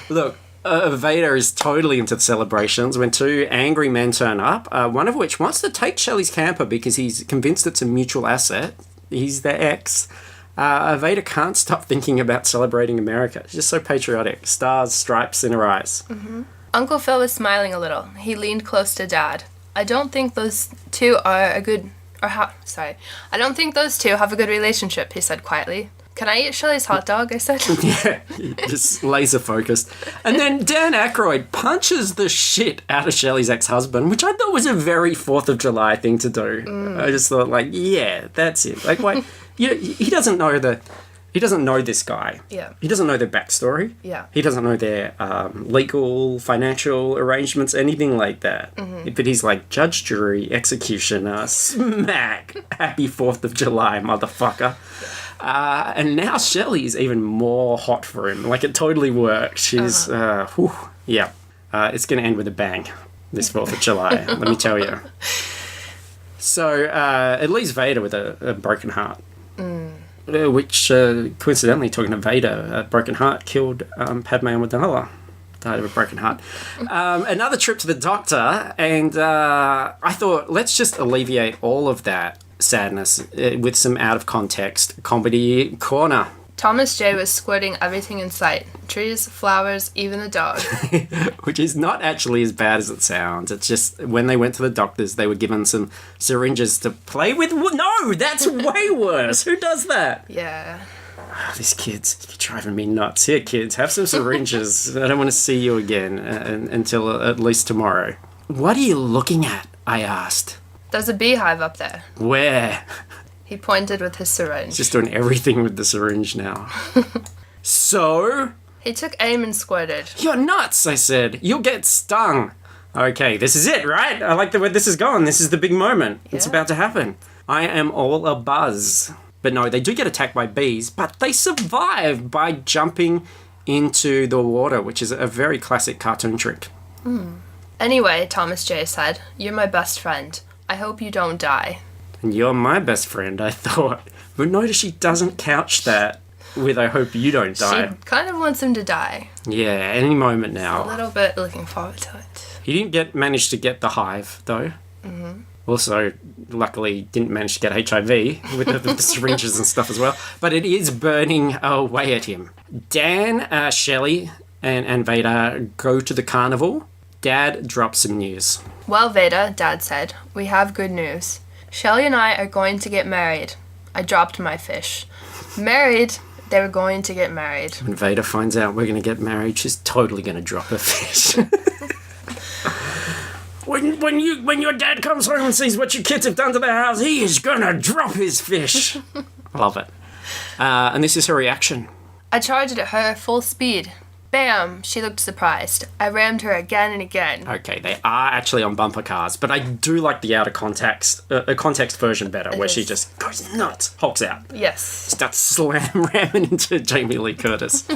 Look, Vada is totally into the celebrations when two angry men turn up, one of which wants to take Shelley's camper because he's convinced it's a mutual asset. He's their ex. Vada can't stop thinking about celebrating America. She's just so patriotic. Stars, stripes in her eyes. Mm-hmm. Uncle Phil was smiling a little. He leaned close to Dad. I don't think those two have a good relationship, he said quietly. Can I eat Shelley's hot dog, I said. Yeah, just laser focused. And then Dan Aykroyd punches the shit out of Shelley's ex-husband, which I thought was a very 4th of July thing to do. I just thought, like, yeah, that's it. Like, why? He doesn't know this guy. Yeah. He doesn't know their backstory. Yeah. He doesn't know their legal, financial arrangements, anything like that. Mm-hmm. But he's like, judge, jury, executioner, smack. Happy 4th of July, motherfucker. And now Shelley is even more hot for him. Like, it totally worked. She's, it's going to end with a bang this 4th of July, let me tell you. So, it leaves Vada with a broken heart. Which, coincidentally, talking to Vada, a broken heart killed Padme Amidala. Died of a broken heart. Another trip to the doctor, and I thought, let's just alleviate all of that sadness with some out-of-context comedy corner. Thomas J was squirting everything in sight. Trees, flowers, even the dog. Which is not actually as bad as it sounds. It's just when they went to the doctors, they were given some syringes to play with. No, that's way worse. Who does that? Yeah. Oh, these kids, you're driving me nuts. Here, kids, have some syringes. I don't want to see you again until at least tomorrow. What are you looking at? I asked. There's a beehive up there. Where? He pointed with his syringe. He's just doing everything with the syringe now. So? He took aim and squirted. You're nuts, I said. You'll get stung. Okay, this is it, right? I like the way this is going. This is the big moment. Yeah. It's about to happen. I am all abuzz. But no, they do get attacked by bees, but they survive by jumping into the water, which is a very classic cartoon trick. Anyway, Thomas J said, you're my best friend. I hope you don't die. And you're my best friend, I thought. But notice she doesn't couch that with I hope you don't die. She kind of wants him to die. Yeah, any moment now. A little bit looking forward to it. He didn't manage to get the hive, though. Mm-hmm. Also, luckily, didn't manage to get HIV with the syringes and stuff as well. But it is burning away at him. Dan, Shelley, and Vada go to the carnival. Dad drops some news. Well, Vada, Dad said, we have good news. Shelley and I are going to get married. I dropped my fish. Married, they were going to get married. When Vada finds out we're going to get married, she's totally going to drop her fish. When your dad comes home and sees what your kids have done to the house, he is going to drop his fish. Love it. And this is her reaction. I charged at her full speed. Bam! She looked surprised. I rammed her again and again. Okay, they are actually on bumper cars, but I do like the out of context version better, where she just goes nuts, hulks out. Yes. Starts ramming into Jamie Lee Curtis.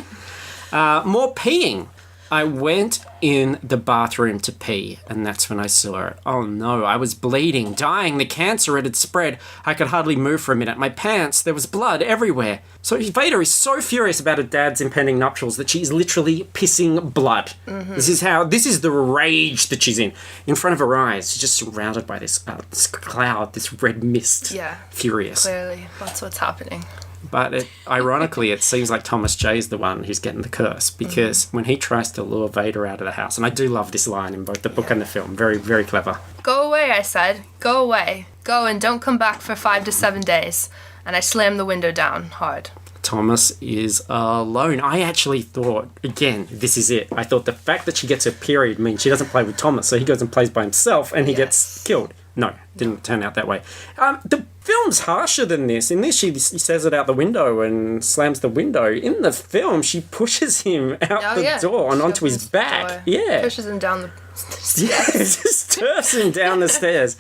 More peeing. I went in the bathroom to pee, and that's when I saw her. Oh no, I was bleeding, dying. The cancer had spread. I could hardly move for a minute. My pants, there was blood everywhere. So Vada is so furious about her dad's impending nuptials that she's literally pissing blood. Mm-hmm. This is the rage that she's in front of her eyes. She's just surrounded by this cloud, this red mist. Yeah. Furious. Clearly, that's what's happening. But ironically, it seems like Thomas J is the one who's getting the curse, because when he tries to lure Vada out of the house, and I do love this line in both the book and the film, very, very clever. Go away, I said. Go away. Go and don't come back for 5 to 7 days. And I slammed the window down hard. Thomas is alone. I actually thought, again, this is it. I thought the fact that she gets her period means she doesn't play with Thomas, so he goes and plays by himself and he gets killed. No, didn't turn out that way. The film's harsher than this. In this, she says it out the window and slams the window. In the film, she pushes him out the door and onto his back. Yeah. Pushes him down the stairs. Yeah, just turfs him down the stairs.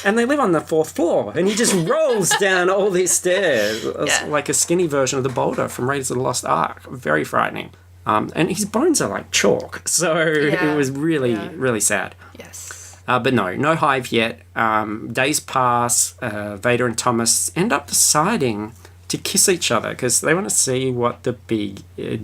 And they live on the 4th floor, and he just rolls down all these stairs. It's like a skinny version of the boulder from Raiders of the Lost Ark. Very frightening. And his bones are like chalk, so it was really, really sad. Yes. But no hive yet. Days pass. Vada and Thomas end up deciding to kiss each other because they want to see what the big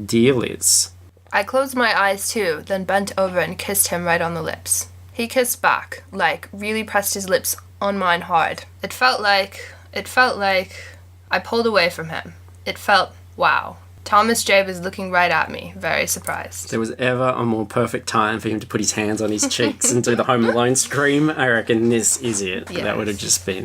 deal is. I closed my eyes too, then bent over and kissed him right on the lips. He kissed back, really pressed his lips on mine hard. It felt like I pulled away from him. It felt, wow. Thomas J was looking right at me, very surprised. If there was ever a more perfect time for him to put his hands on his cheeks and do the Home Alone scream, I reckon this is it. Yes. That would have just been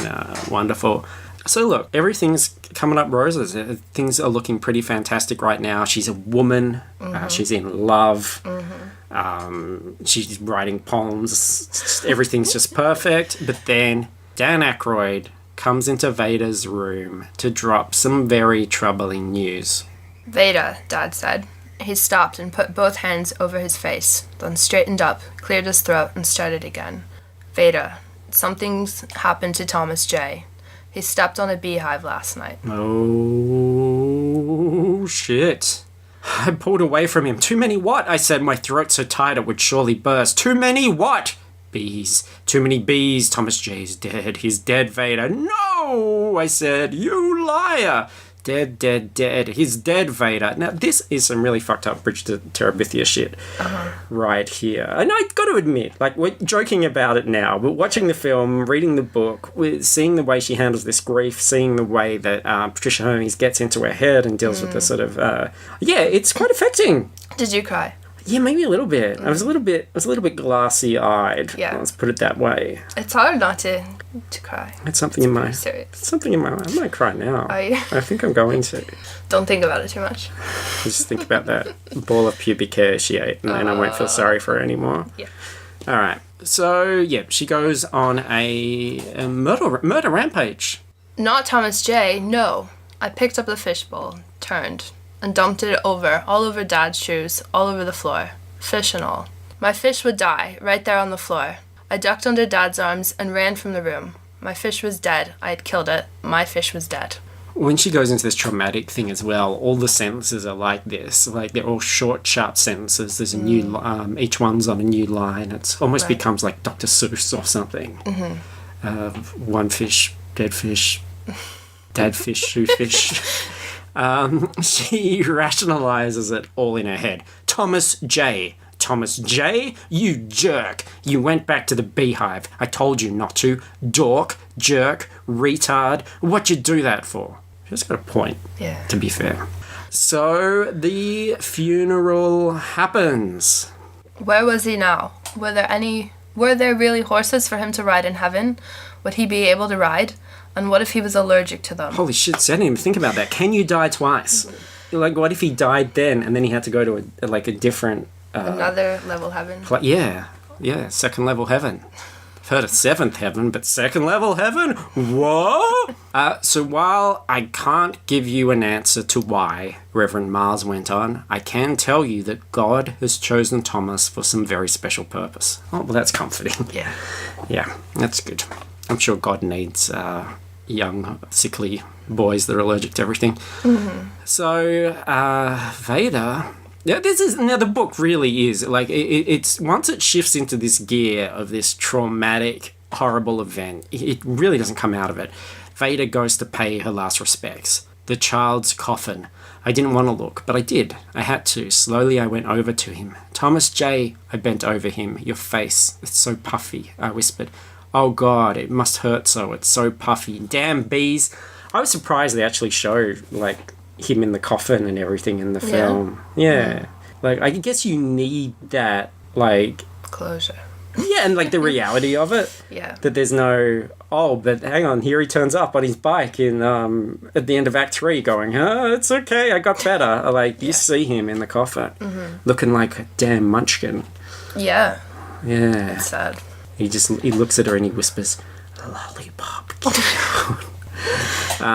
wonderful. So look, everything's coming up roses. Things are looking pretty fantastic right now. She's a woman. Mm-hmm. She's in love. Mm-hmm. She's writing poems. Everything's just perfect. But then Dan Aykroyd comes into Vada's room to drop some very troubling news. Vada, Dad said. He stopped and put both hands over his face, then straightened up, cleared his throat, and started again. Vada, something's happened to Thomas J. He stepped on a beehive last night. Oh, shit. I pulled away from him. Too many what? I said, my throat so tight it would surely burst. Too many what? Bees. Too many bees. Thomas J is dead. He's dead, Vada. No, I said. You liar. Dead. He's dead, Vader. Now, this is some really fucked up Bridge to Terabithia shit right here. And I got to admit, like, we're joking about it now, but watching the film, reading the book, seeing the way she handles this grief, seeing the way that Patricia Hermes gets into her head and deals with the sort of... it's quite affecting. Did you cry? Yeah, maybe a little bit. I was a little bit glassy-eyed. Yeah. Let's put it that way. It's hard not to cry. It's something in my... Serious. Something in my... I might cry now. Are you? I think I'm going to. Don't think about it too much. Just think about that ball of pubic hair she ate, and then I won't feel sorry for her anymore. Yeah. All right. So, yeah, she goes on a murder rampage. Not Thomas J, no. I picked up the fishbowl, turned, and dumped it all over Dad's shoes, all over the floor, fish and all. My fish would die, right there on the floor. I ducked under Dad's arms and ran from the room. My fish was dead. I had killed it. My fish was dead. When she goes into this traumatic thing as well, all the sentences are like this. Like, they're all short, sharp sentences. There's a new... each one's on a new line. It almost becomes like Dr. Seuss or something. One fish, dead fish, dad fish, shoe fish. She rationalizes it all in her head. Thomas J, you jerk. You went back to the beehive. I told you not to. Dork, jerk, retard. What'd you do that for? She's got a point, to be fair. So the funeral happens. Where was he now? Were there really horses for him to ride in heaven? Would he be able to ride? And what if he was allergic to them? Holy shit, I didn't even think about that. Can you die twice? Like, what if he died then and then he had to go to a different... Another level heaven? Second level heaven. I've heard of seventh heaven, but second level heaven? What? So while I can't give you an answer to why Reverend Mars went on, I can tell you that God has chosen Thomas for some very special purpose. Oh, well, that's comforting. Yeah. Yeah, that's good. I'm sure God needs young, sickly boys that are allergic to everything. So, Vada... Yeah, the book really is, like, it's once it shifts into this gear of this traumatic, horrible event, it really doesn't come out of it. Vada goes to pay her last respects. The child's coffin. I didn't want to look, but I did. I had to. Slowly I went over to him. Thomas J, I bent over him. Your face, it's so puffy, I whispered. Oh God, it must hurt so. It's so puffy. Damn bees. I was surprised they actually showed, like, him in the coffin and everything in the film. Yeah. Like, I guess you need that, like... closure. Yeah, and, like, the reality of it. Yeah. That there's no... Oh, but hang on, here he turns up on his bike in at the end of Act 3 going, it's okay, I got better. Like, you see him in the coffin looking like a damn munchkin. Yeah. Yeah. It's sad. He looks at her and he whispers, lollipop.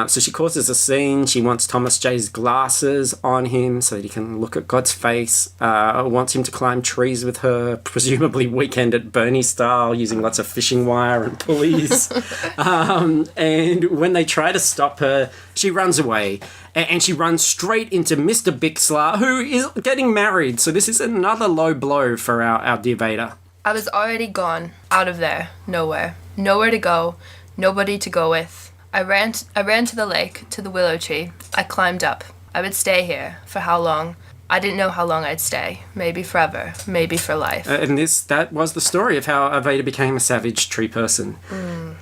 So she causes a scene. She wants Thomas J's glasses on him so that he can look at God's face. Wants him to climb trees with her, presumably Weekend at Bernie style, using lots of fishing wire and pulleys. And when they try to stop her, she runs away. And she runs straight into Mr. Bixler, who is getting married. So this is another low blow for our dear Vada. I was already gone, out of there, nowhere. Nowhere to go, nobody to go with. I ran to the lake, to the willow tree. I climbed up. I would stay here. For how long? I didn't know how long I'd stay. Maybe forever. Maybe for life. And that was the story of how Vada became a savage tree person.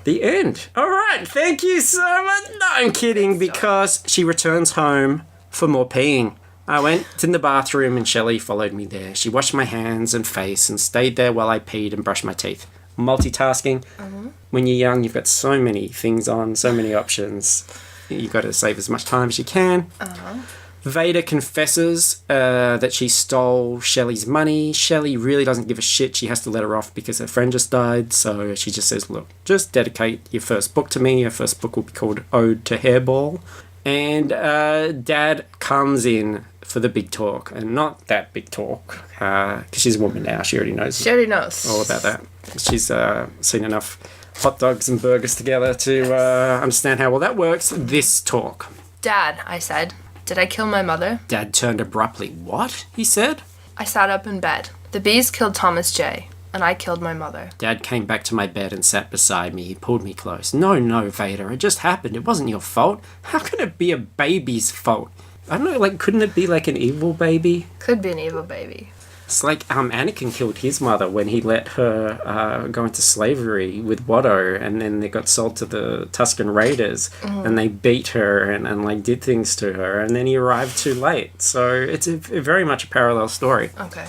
The end. All right. Thank you so much. No, I'm kidding, because she returns home for more peeing. I went in the bathroom and Shelley followed me there. She washed my hands and face and stayed there while I peed and brushed my teeth. Multitasking. When you're young, you've got so many things on, so many options. You've got to save as much time as you can. Vada confesses that she stole Shelley's money. Shelley really doesn't give a shit. She has to let her off because her friend just died. So she just says, look, just dedicate your first book to me. Your first book will be called Ode to Hairball. And Dad comes in for the big talk, and not that big talk, because she's a woman now. She already knows. She already knows all about that. She's seen enough hot dogs and burgers together to understand how well that works. This talk. Dad, I said, did I kill my mother? Dad turned abruptly. What? He said. I sat up in bed. The bees killed Thomas J. and I killed my mother. Dad came back to my bed and sat beside me. He pulled me close. No, Vada, it just happened. It wasn't your fault. How can it be a baby's fault? I don't know, like, couldn't it be like an evil baby? Could be an evil baby. It's like Anakin killed his mother when he let her go into slavery with Watto, and then they got sold to the Tusken Raiders, and they beat her and like did things to her, and then he arrived too late. So it's very much a parallel story. Okay.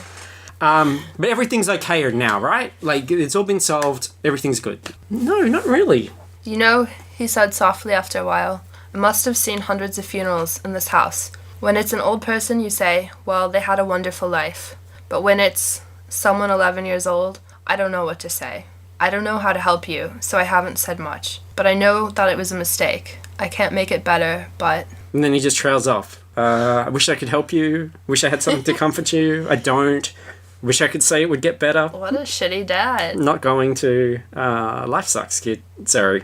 But everything's okay now, right? Like, it's all been solved. Everything's good. No, not really. You know, he said softly after a while, I must have seen hundreds of funerals in this house. When it's an old person, you say, well, they had a wonderful life. But when it's someone 11 years old, I don't know what to say. I don't know how to help you, so I haven't said much. But I know that it was a mistake. I can't make it better, but... And then he just trails off. I wish I could help you. Wish I had something to comfort you. I don't. Wish I could say it would get better. What a shitty dad. Not going to. Life sucks, kid. Sorry.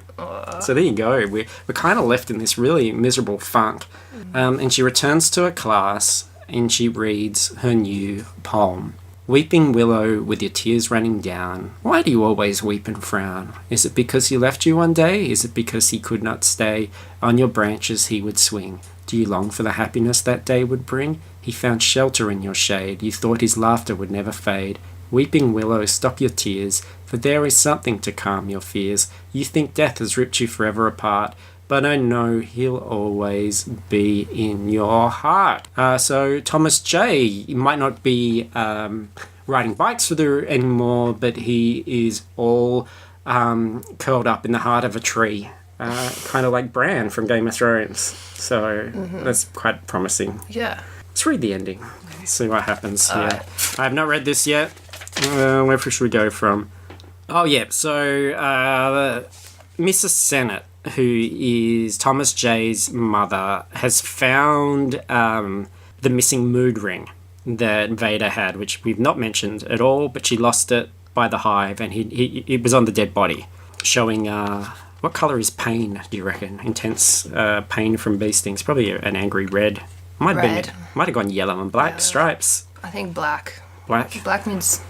So there you go. We're kind of left in this really miserable funk. And she returns to her class and she reads her new poem. Weeping willow with your tears running down, why do you always weep and frown? Is it because he left you one day? Is it because he could not stay? On your branches he would swing. Do you long for the happiness that day would bring? He found shelter in your shade. You thought his laughter would never fade. Weeping willow, stop your tears, for there is something to calm your fears. You think death has ripped you forever apart, but I know he'll always be in your heart. So Thomas J might not be riding bikes with her anymore, but he is all curled up in the heart of a tree. Kind of like Bran from Game of Thrones. So that's quite promising. Yeah. Let's read the ending. See what happens here. I have not read this yet. Where should we go from? Oh, yeah. So Mrs. Sennett, who is Thomas J's mother, has found the missing mood ring that Vada had, which we've not mentioned at all, but she lost it by the hive, and it was on the dead body, showing... what colour is pain, do you reckon? Intense pain from bee stings. Probably an angry red. Might have gone yellow and black stripes. I think black. Black? Black means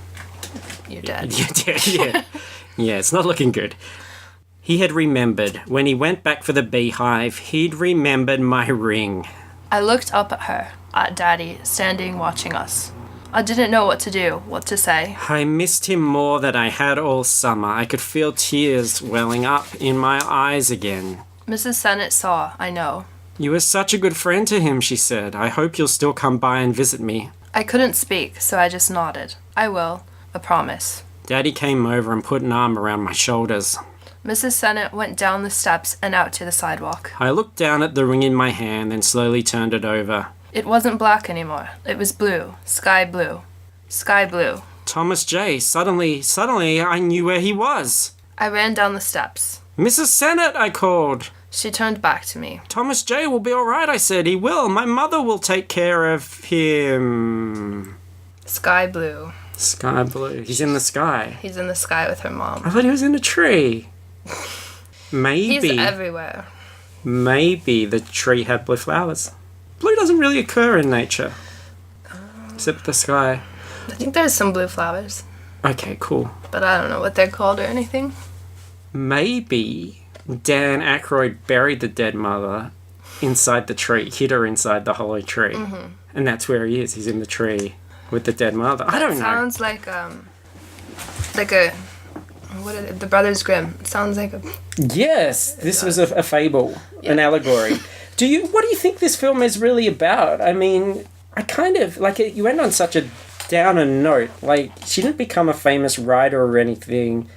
you're dead. Yeah. Yeah, it's not looking good. He had remembered. When he went back for the beehive, he'd remembered my ring. I looked up at her, at Daddy, standing watching us. I didn't know what to do, what to say. I missed him more than I had all summer. I could feel tears welling up in my eyes again. Mrs. Sennett saw, I know. You were such a good friend to him, she said. I hope you'll still come by and visit me. I couldn't speak, so I just nodded. I will. A promise. Daddy came over and put an arm around my shoulders. Mrs. Sennett went down the steps and out to the sidewalk. I looked down at the ring in my hand and slowly turned it over. It wasn't black anymore. It was blue. Sky blue. Sky blue. Thomas J. Suddenly, I knew where he was. I ran down the steps. Mrs. Sennett, I called. She turned back to me. Thomas J. will be all right, I said. He will. My mother will take care of him. Sky blue. Sky blue. He's in the sky. He's in the sky with her mom. I thought he was in a tree. Maybe. He's everywhere. Maybe the tree had blue flowers. Blue doesn't really occur in nature. Except the sky. I think there's some blue flowers. Okay, cool. But I don't know what they're called or anything. Maybe Dan Aykroyd buried the dead mother inside the tree, hid her inside the hollow tree. Mm-hmm. And that's where he is. He's in the tree with the dead mother. I don't know. Sounds like a... What is it? The Brothers Grimm. It sounds like a... Yes, this was a fable, an allegory. What do you think this film is really about? I mean, I kind of... Like, you went on such a downer note. Like, she didn't become a famous writer or anything.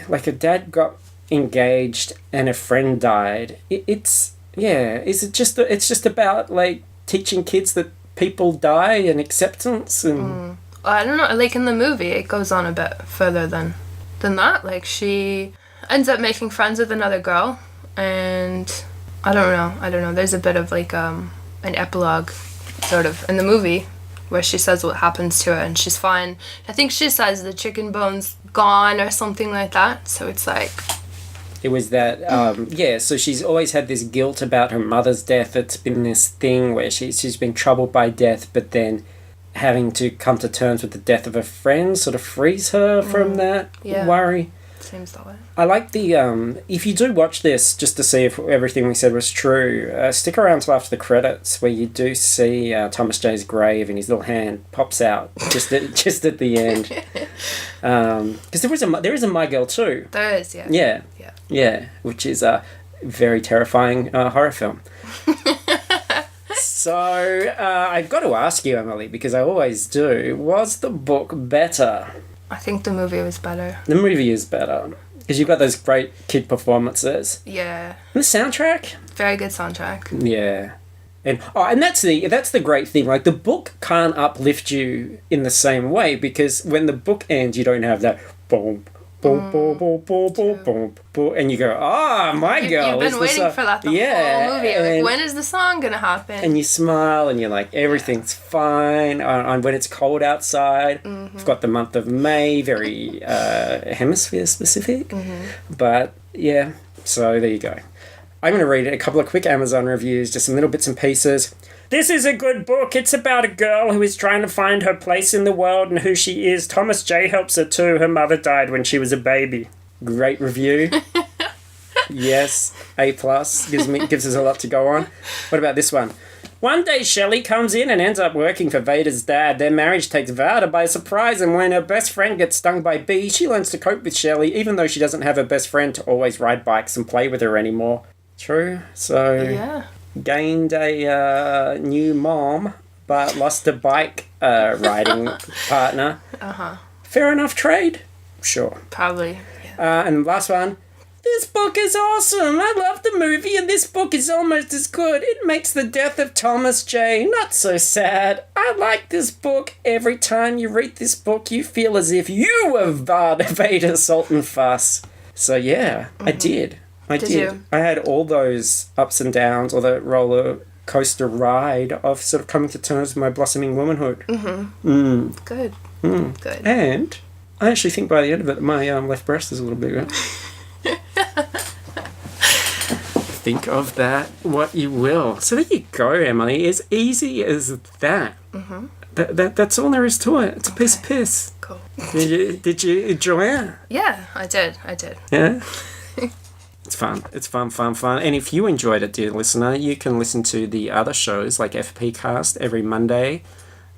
Like, her dad got engaged and a friend died. It's just about, like, teaching kids that people die and acceptance and... I don't know. Like, in the movie, it goes on a bit further than that. Like, she ends up making friends with another girl, and I don't know. There's a bit of, like, an epilogue, sort of, in the movie where she says what happens to her, and she's fine. I think she says the chicken bone's gone or something like that, so it's like... It was that, so she's always had this guilt about her mother's death. It's been this thing where she's been troubled by death, but then having to come to terms with the death of a friend sort of frees her from that worry. Seems that way. I like the, if you do watch this, just to see if everything we said was true, stick around till after the credits, where you do see Thomas J's grave and his little hand pops out just at the end. Because there is a My Girl too. There is, yeah. Yeah. Yeah, which is a very terrifying horror film. So, I've got to ask you, Emily, because I always do, was the book better? I think the movie was better. The movie is better. Because you've got those great kid performances. Yeah. And the soundtrack? Very good soundtrack. Yeah. And that's the great thing. Like, the book can't uplift you in the same way, because when the book ends, you don't have that boom, boom, boom, boom, boom, boom, boom, boom, and you go, My Girl. You've been waiting for that the whole movie. Like, when is the song gonna happen? And you smile, and you're like, everything's fine. And when it's cold outside, we've got the month of May, very hemisphere specific. But yeah, so there you go. I'm going to read a couple of quick Amazon reviews, just some little bits and pieces. This is a good book. It's about a girl who is trying to find her place in the world and who she is. Thomas J helps her too. Her mother died when she was a baby. Great review. Yes, A+. Gives us a lot to go on. What about this one? One day Shelley comes in and ends up working for Vada's dad. Their marriage takes Vada by surprise, and when her best friend gets stung by bees, she learns to cope with Shelley, even though she doesn't have her best friend to always ride bikes and play with her anymore. True. So, gained a new mom, but lost a bike riding partner. Fair enough trade? Sure. Probably. And last one. This book is awesome. I love the movie, and this book is almost as good. It makes the death of Thomas J not so sad. I like this book. Every time you read this book, you feel as if you were Vada Sultan Fuss. So yeah, I did. I did. You? I had all those ups and downs, or the roller coaster ride of sort of coming to terms with my blossoming womanhood. Good. Good. And I actually think by the end of it, my left breast is a little bigger. Think of that what you will. So there you go, Emily. As easy as that. That's all there is to it. It's a piece of piss. Cool. Did you enjoy it? Yeah, I did. Yeah? It's fun. It's fun. And if you enjoyed it, dear listener, you can listen to the other shows like FP Cast every Monday.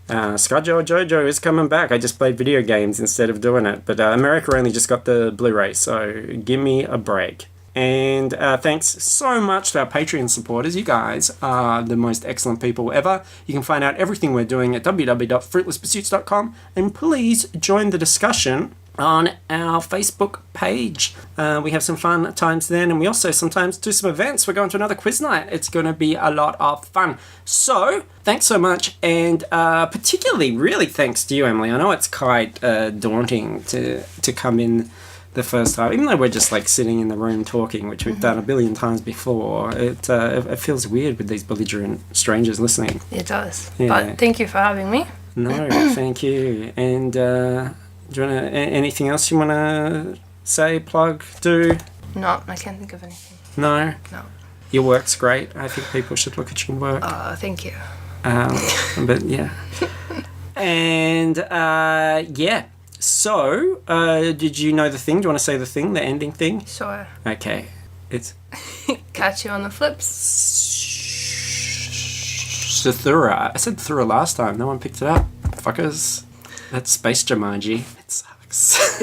Scarjo Jojo is coming back. I just played video games instead of doing it. But America only just got the Blu-ray, so give me a break. And thanks so much to our Patreon supporters. You guys are the most excellent people ever. You can find out everything we're doing at www.fruitlesspursuits.com. And please join the discussion on our Facebook page. We have some fun times then, and we also sometimes do some events. We're going to another quiz night. It's going to be a lot of fun. So, thanks so much, and particularly, really thanks to you, Emily. I know it's quite daunting to come in the first time, even though we're just like sitting in the room talking, which we've done a billion times before. It feels weird with these belligerent strangers listening. It does. Yeah. But thank you for having me. No, thank you. And do you want anything else you want to say, plug, do? No, I can't think of anything. No? No. Your work's great. I think people should look at your work. Thank you. But yeah. And yeah. So, did you know the thing? Do you want to say the thing, the ending thing? Sure. Okay. It's Catch you on the flips. Sathura. I said Thura last time. No one picked it up. Fuckers. That's Space Jumanji. It sucks.